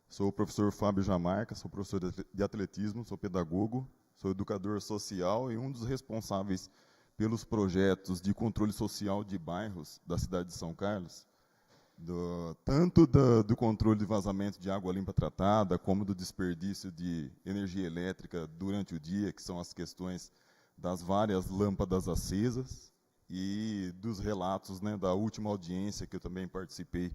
Sou o professor Fábio Jamarca, sou professor de atletismo, sou pedagogo, sou educador social e um dos responsáveis pelos projetos de controle social de bairros da cidade de São Carlos, tanto do controle de vazamento de água limpa tratada, como do desperdício de energia elétrica durante o dia, que são as questões das várias lâmpadas acesas, e dos relatos, né, da última audiência que eu também participei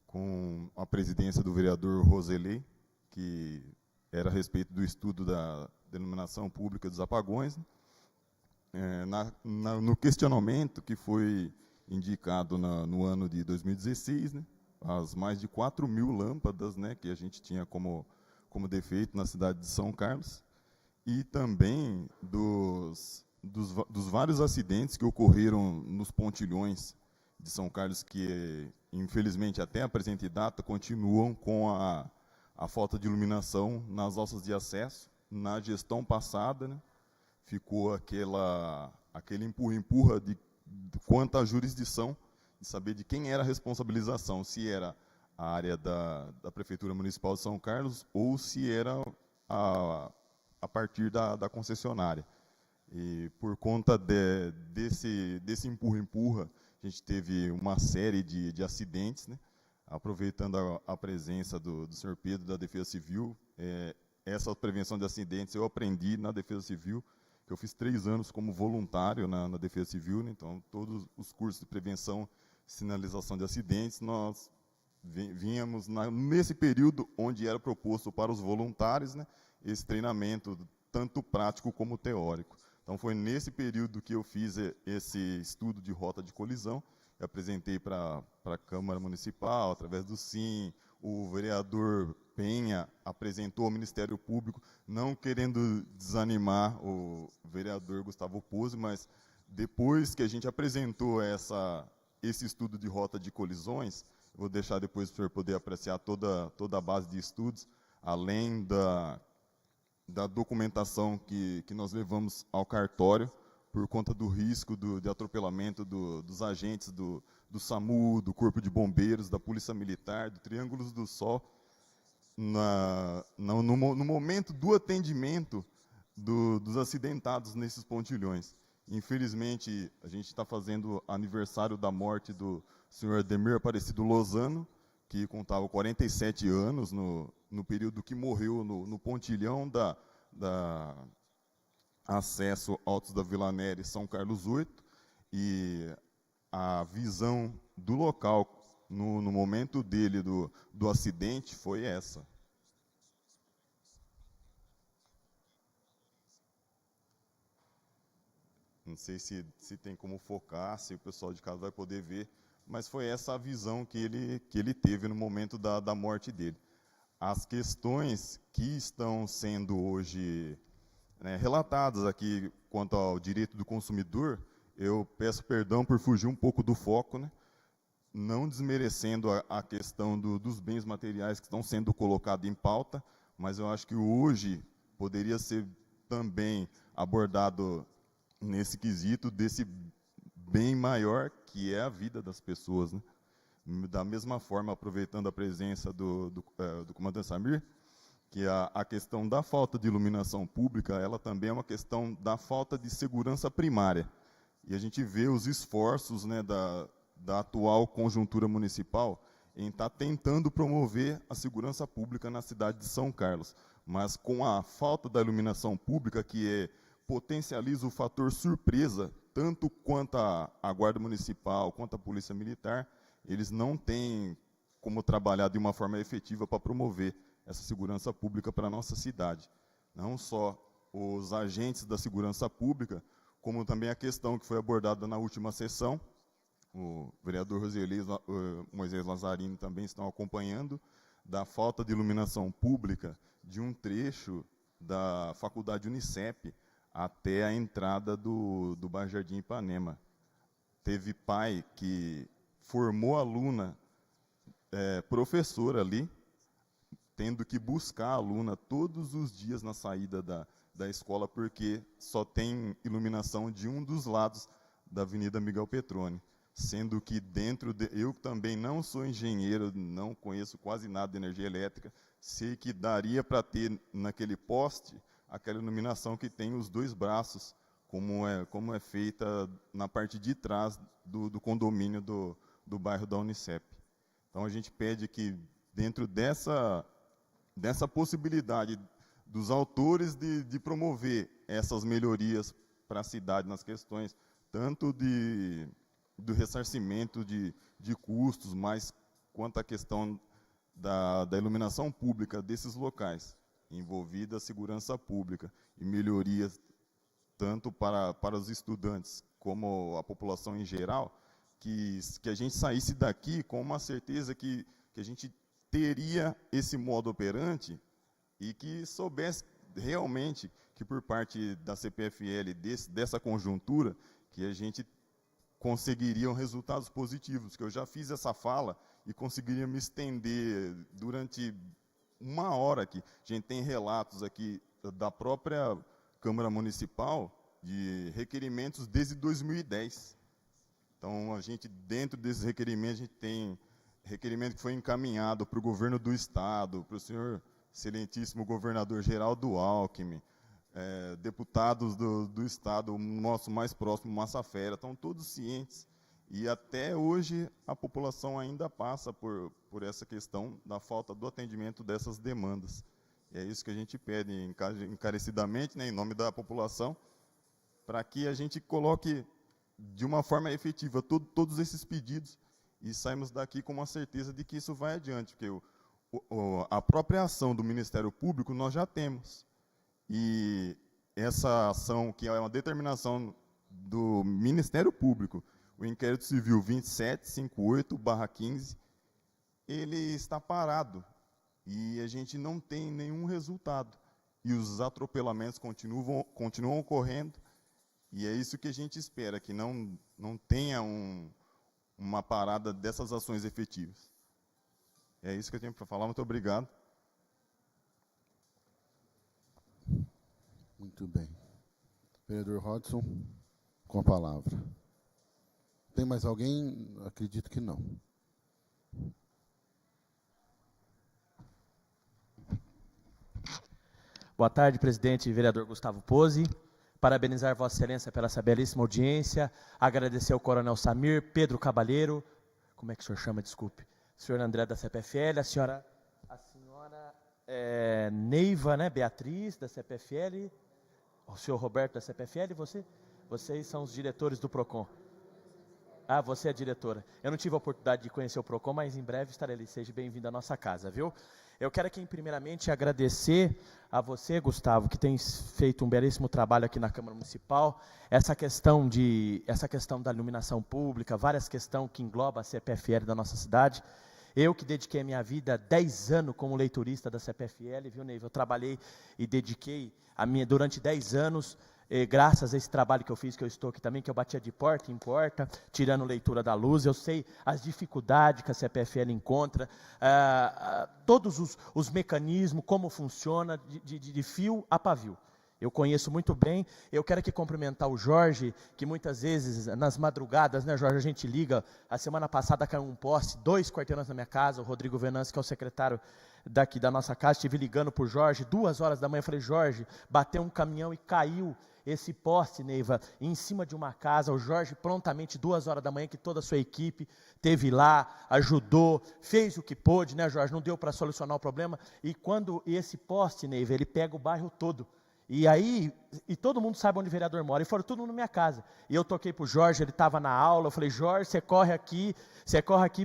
com a presidência do vereador Roselei, que era a respeito do estudo da denominação pública dos apagões, né? No questionamento que foi indicado no ano de 2016, né, as mais de 4.000 lâmpadas, né, que a gente tinha como defeito na cidade de São Carlos, e também dos vários acidentes que ocorreram nos pontilhões de São Carlos, que infelizmente até a presente data continuam com a falta de iluminação nas alças de acesso. Na gestão passada, né, ficou aquele empurra-empurra quanto à jurisdição, de saber de quem era a responsabilização, se era a área da Prefeitura Municipal de São Carlos ou se era a partir da concessionária. E por conta desse empurra-empurra, a gente teve uma série de acidentes, né? Aproveitando a presença do senhor Pedro, da Defesa Civil, essa prevenção de acidentes eu aprendi na Defesa Civil, que eu fiz 3 anos como voluntário na Defesa Civil, né? Então todos os cursos de prevenção e sinalização de acidentes, nós vínhamos nesse período onde era proposto para os voluntários, né, esse treinamento, tanto prático como teórico. Então, foi nesse período que eu fiz esse estudo de rota de colisão, eu apresentei para a Câmara Municipal, através do SIM, o vereador Penha apresentou ao Ministério Público, não querendo desanimar o vereador Gustavo Puzzi, mas depois que a gente apresentou esse estudo de rota de colisões, vou deixar depois para o senhor poder apreciar toda a base de estudos, além da documentação que nós levamos ao cartório, por conta do risco de atropelamento dos agentes do SAMU, do Corpo de Bombeiros, da Polícia Militar, do Triângulo do Sol, no momento do atendimento dos acidentados nesses pontilhões. Infelizmente, a gente está fazendo aniversário da morte do senhor Ademir Aparecido Lozano, que contava 47 anos no período que morreu no pontilhão da acesso Altos da Vila Nery, São Carlos 8, e a visão do local no momento dele do acidente foi essa. Não sei se tem como focar, se o pessoal de casa vai poder ver, mas foi essa a visão que ele teve no momento da morte dele. As questões que estão sendo hoje, né, relatadas aqui quanto ao direito do consumidor, eu peço perdão por fugir um pouco do foco, né, não desmerecendo a questão dos bens materiais que estão sendo colocados em pauta, mas eu acho que hoje poderia ser também abordado nesse quesito desse bem maior que é a vida das pessoas, né? Da mesma forma, aproveitando a presença do comandante Samir, que a questão da falta de iluminação pública, ela também é uma questão da falta de segurança primária. E a gente vê os esforços, né, da atual conjuntura municipal em estar tentando promover a segurança pública na cidade de São Carlos, mas com a falta da iluminação pública, que potencializa o fator surpresa, tanto quanto a Guarda Municipal, quanto a Polícia Militar, eles não têm como trabalhar de uma forma efetiva para promover essa segurança pública para a nossa cidade. Não só os agentes da segurança pública, como também a questão que foi abordada na última sessão, o vereador Roselei, Moisés Lazzarini também estão acompanhando, da falta de iluminação pública de um trecho da Faculdade Unicep até a entrada do bairro Jardim Ipanema. Teve pai que formou aluna, professora ali, tendo que buscar a aluna todos os dias na saída da escola, porque só tem iluminação de um dos lados da Avenida Miguel Petroni. Sendo que eu também não sou engenheiro, não conheço quase nada de energia elétrica, sei que daria para ter naquele poste aquela iluminação que tem os 2 braços, como é feita na parte de trás do condomínio do bairro da Unicep. Então, a gente pede que, dentro dessa possibilidade dos autores de promover essas melhorias para a cidade nas questões tanto do ressarcimento de custos, mas quanto à questão da iluminação pública desses locais, envolvida a segurança pública e melhorias tanto para os estudantes como a população em geral, que a gente saísse daqui com uma certeza que a gente teria esse modo operante e que soubesse realmente que por parte da CPFL, dessa conjuntura, que a gente conseguiria resultados positivos, que eu já fiz essa fala e conseguiria me estender durante 1 hora aqui. A gente tem relatos aqui da própria Câmara Municipal de requerimentos desde 2010. Então, a gente, dentro desses requerimentos, a gente tem requerimento que foi encaminhado para o governo do Estado, para o senhor excelentíssimo governador Geraldo Alckmin, deputados do Estado, o nosso mais próximo, Massa Fera, estão todos cientes. E até hoje a população ainda passa por essa questão da falta do atendimento dessas demandas. E é isso que a gente pede encarecidamente, né, em nome da população, para que a gente coloque de uma forma efetiva todos esses pedidos e saímos daqui com uma certeza de que isso vai adiante, porque a própria ação do Ministério Público nós já temos. E essa ação, que é uma determinação do Ministério Público, o Inquérito Civil 2758/15, ele está parado e a gente não tem nenhum resultado. E os atropelamentos continuam ocorrendo, e é isso que a gente espera, que não tenha uma parada dessas ações efetivas. É isso que eu tenho para falar. Muito obrigado. Muito bem. Vereador Hodson, com a palavra. Tem mais alguém? Acredito que não. Boa tarde, presidente e vereador Gustavo Pozzi. Parabenizar Vossa Excelência pela essa belíssima audiência. Agradecer ao Coronel Samir, Pedro Cabalheiro, como é que o senhor chama, desculpe? Senhor André da CPFL, a senhora Neiva, né, Beatriz, da CPFL, o senhor Roberto da CPFL, vocês são os diretores do PROCON. Ah, você é a diretora. Eu não tive a oportunidade de conhecer o PROCON, mas em breve estarei ali. Seja bem-vindo à nossa casa, viu? Eu quero aqui, primeiramente, agradecer a você, Gustavo, que tem feito um belíssimo trabalho aqui na Câmara Municipal. Essa questão da iluminação pública, várias questões que englobam a CPFL da nossa cidade. Eu que dediquei a minha vida 10 anos como leitorista da CPFL, viu, Neiva? Eu trabalhei e dediquei durante 10 anos, graças a esse trabalho que eu fiz, que eu estou aqui também, que eu batia de porta em porta, tirando leitura da luz. Eu sei as dificuldades que a CPFL encontra, todos os mecanismos, como funciona, de fio a pavio. Eu conheço muito bem. Eu quero aqui cumprimentar o Jorge, que muitas vezes, nas madrugadas, né, Jorge, a gente liga. A semana passada caiu um poste, 2 quarteirões na minha casa, o Rodrigo Venâncio, que é o secretário daqui da nossa casa, estive ligando para o Jorge, 2 horas da manhã, eu falei, Jorge, bateu um caminhão e caiu esse poste, Neiva, em cima de uma casa. O Jorge, prontamente, 2 horas da manhã, que toda a sua equipe teve lá, ajudou, fez o que pôde, né, Jorge? Não deu para solucionar o problema. E quando esse poste, Neiva, ele pega o bairro todo. E aí, todo mundo sabe onde o vereador mora, e foram todo mundo na minha casa. E eu toquei para o Jorge, ele estava na aula, eu falei, Jorge, você corre aqui,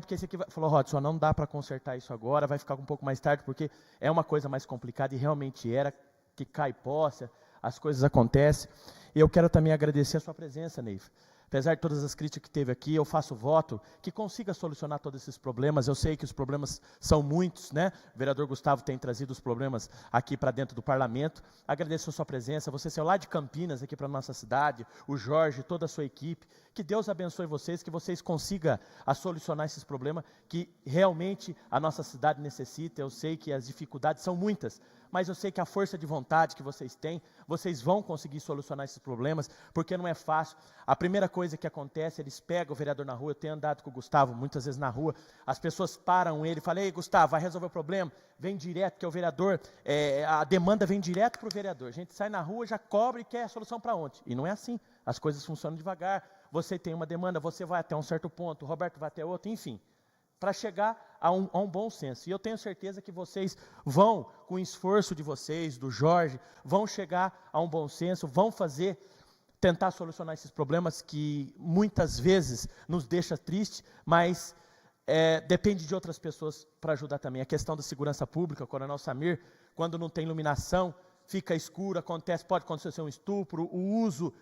porque esse aqui vai... Falou, Rodson, não dá para consertar isso agora, vai ficar um pouco mais tarde, porque é uma coisa mais complicada, e realmente era, que cai poça, as coisas acontecem. E eu quero também agradecer a sua presença, Neiva. Apesar de todas as críticas que teve aqui, eu faço voto que consiga solucionar todos esses problemas. Eu sei que os problemas são muitos, né? O vereador Gustavo tem trazido os problemas aqui para dentro do parlamento. Agradeço a sua presença, você saiu lá de Campinas, aqui para a nossa cidade, o Jorge, toda a sua equipe. Que Deus abençoe vocês, que vocês consigam solucionar esses problemas que realmente a nossa cidade necessita. Eu sei que as dificuldades são muitas, mas eu sei que a força de vontade que vocês têm, vocês vão conseguir solucionar esses problemas, porque não é fácil. A primeira coisa que acontece, eles pegam o vereador na rua. Eu tenho andado com o Gustavo muitas vezes na rua, as pessoas param ele e falam, ei, Gustavo, vai resolver o problema? Vem direto, que é o vereador, a demanda vem direto para o vereador. A gente sai na rua, já cobra e quer a solução para ontem. E não é assim, as coisas funcionam devagar. Você tem uma demanda, você vai até um certo ponto, o Roberto vai até outro, enfim, para chegar a um bom senso. E eu tenho certeza que vocês vão, com o esforço de vocês, do Jorge, vão chegar a um bom senso, vão fazer tentar solucionar esses problemas que muitas vezes nos deixa triste, mas depende de outras pessoas para ajudar também. A questão da segurança pública, Coronel Samir, quando não tem iluminação, fica escuro, pode acontecer um estupro, o uso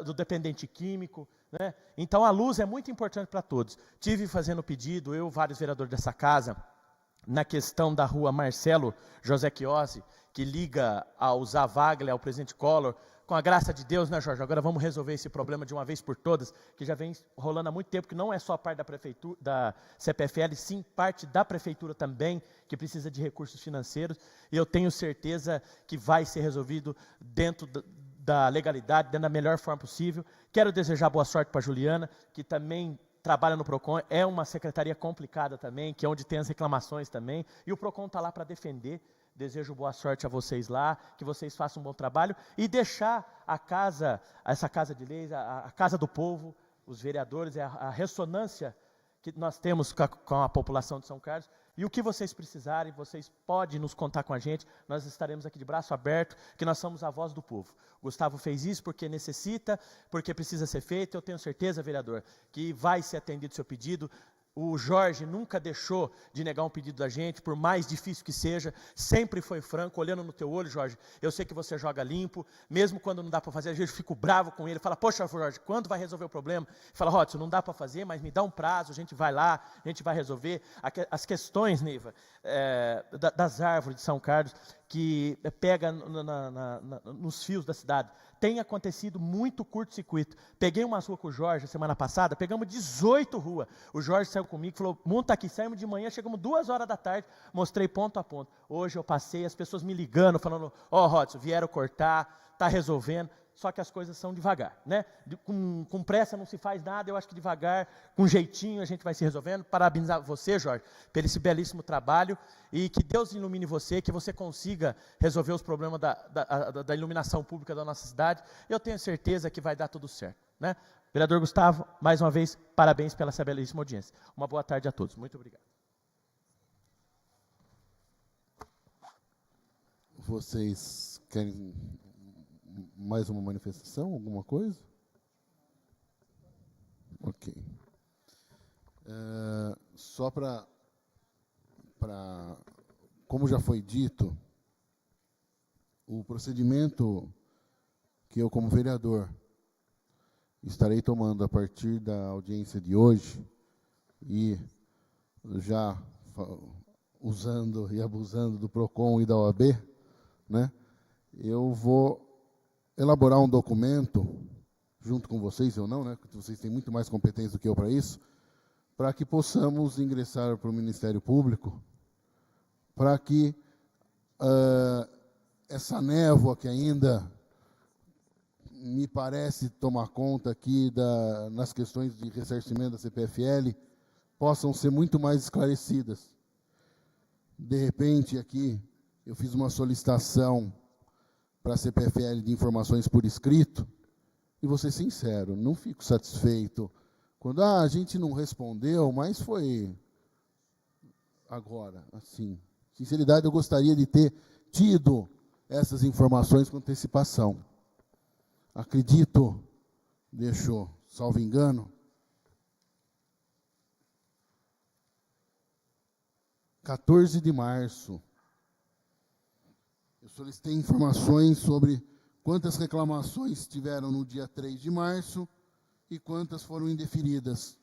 do dependente químico, né? Então a luz é muito importante para todos. Tive fazendo pedido, vários vereadores dessa casa, na questão da rua Marcelo José Chiosi, que liga ao Zavaglia, ao presidente Collor. Com a graça de Deus, né, Jorge? Agora vamos resolver esse problema de uma vez por todas, que já vem rolando há muito tempo, que não é só parte da prefeitura, da CPFL, sim parte da prefeitura também, que precisa de recursos financeiros, e eu tenho certeza que vai ser resolvido dentro da legalidade, dentro da melhor forma possível. Quero desejar boa sorte para a Juliana, que também trabalha no PROCON, é uma secretaria complicada também, que é onde tem as reclamações também, e o PROCON está lá para defender. Desejo boa sorte a vocês lá, que vocês façam um bom trabalho e deixar essa casa de leis, a casa do povo, os vereadores, a ressonância que nós temos com a população de São Carlos. E o que vocês precisarem, vocês podem nos contar com a gente, nós estaremos aqui de braço aberto, que nós somos a voz do povo. Gustavo fez isso porque necessita, porque precisa ser feito. Eu tenho certeza, vereador, que vai ser atendido o seu pedido. O Jorge nunca deixou de negar um pedido da gente, por mais difícil que seja, sempre foi franco, olhando no teu olho, Jorge, eu sei que você joga limpo, mesmo quando não dá para fazer, às vezes eu fico bravo com ele, fala, poxa, Jorge, quando vai resolver o problema? Fala, Rodson, não dá para fazer, mas me dá um prazo, a gente vai lá, a gente vai resolver. As questões, Neiva, das árvores de São Carlos, que pega nos fios da cidade, tem acontecido muito curto-circuito. Peguei uma rua com o Jorge semana passada, pegamos 18 ruas. O Jorge saiu comigo, falou, monta aqui, saímos de manhã, chegamos 2 horas da tarde, mostrei ponto a ponto. Hoje eu passei, as pessoas me ligando, falando, Rodson, vieram cortar, está resolvendo. Só que as coisas são devagar, né? Com pressa não se faz nada, eu acho que devagar, com jeitinho a gente vai se resolvendo. Parabenizar você, Jorge, pelo esse belíssimo trabalho e que Deus ilumine você, que você consiga resolver os problemas da iluminação pública da nossa cidade. Eu tenho certeza que vai dar tudo certo, né? Vereador Gustavo, mais uma vez, parabéns pela essa belíssima audiência. Uma boa tarde a todos. Muito obrigado. Vocês querem mais uma manifestação, alguma coisa? Ok. Só para, como já foi dito, o procedimento que eu, como vereador, estarei tomando a partir da audiência de hoje, e já usando e abusando do PROCON e da OAB, né, eu vou elaborar um documento, junto com vocês, eu não, né, porque vocês têm muito mais competência do que eu para isso, para que possamos ingressar para o Ministério Público, para que essa névoa que ainda me parece tomar conta aqui nas questões de ressarcimento da CPFL, possam ser muito mais esclarecidas. De repente, aqui, eu fiz uma solicitação para a CPFL de informações por escrito, e vou ser sincero, não fico satisfeito quando a gente não respondeu, mas foi agora, assim. Sinceridade, eu gostaria de ter tido essas informações com antecipação. Acredito, salvo engano, 14 de março, eu solicitei informações sobre quantas reclamações tiveram no dia 3 de março e quantas foram indeferidas.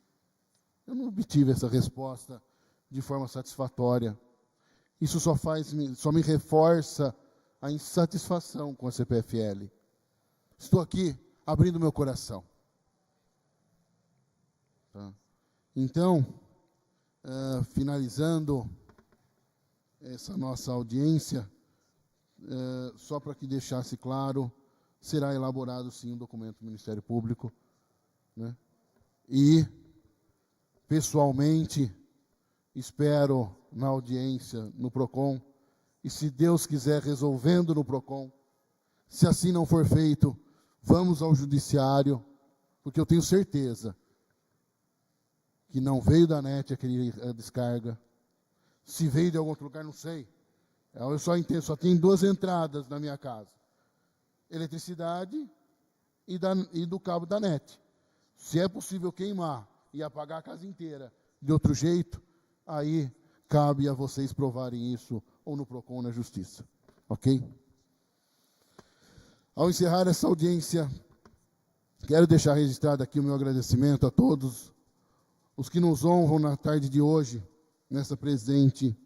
Eu não obtive essa resposta de forma satisfatória. Isso só me reforça a insatisfação com a CPFL. Estou aqui abrindo meu coração. Tá? Então, finalizando essa nossa audiência, só para que deixasse claro, será elaborado sim um documento do Ministério Público, né? E, pessoalmente, espero na audiência no PROCON, e se Deus quiser, resolvendo no PROCON, se assim não for feito, vamos ao judiciário, porque eu tenho certeza que não veio da NET a descarga. Se veio de algum outro lugar, não sei. Eu só entendo, só tem 2 entradas na minha casa. Eletricidade e do cabo da NET. Se é possível queimar e apagar a casa inteira de outro jeito, aí cabe a vocês provarem isso ou no PROCON ou na Justiça. Ok? Ao encerrar essa audiência, quero deixar registrado aqui o meu agradecimento a todos os que nos honram na tarde de hoje, nessa presente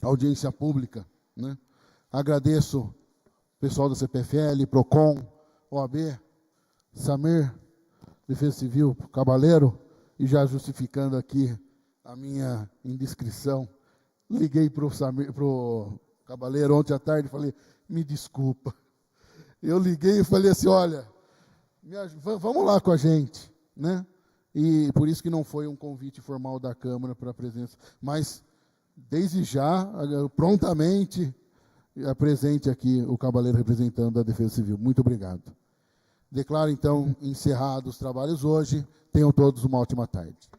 audiência pública, né? Agradeço o pessoal da CPFL, PROCON, OAB, Samir, Defesa Civil, Cabaleiro, e já justificando aqui a minha indiscrição, liguei para o Cabaleiro ontem à tarde e falei, me desculpa. Eu liguei e falei assim, olha, vamos lá com a gente, né? E por isso que não foi um convite formal da Câmara para a presença, mas desde já, prontamente, apresente aqui o Cabaleiro representando a Defesa Civil. Muito obrigado. Declaro, então, encerrados os trabalhos hoje. Tenham todos uma ótima tarde.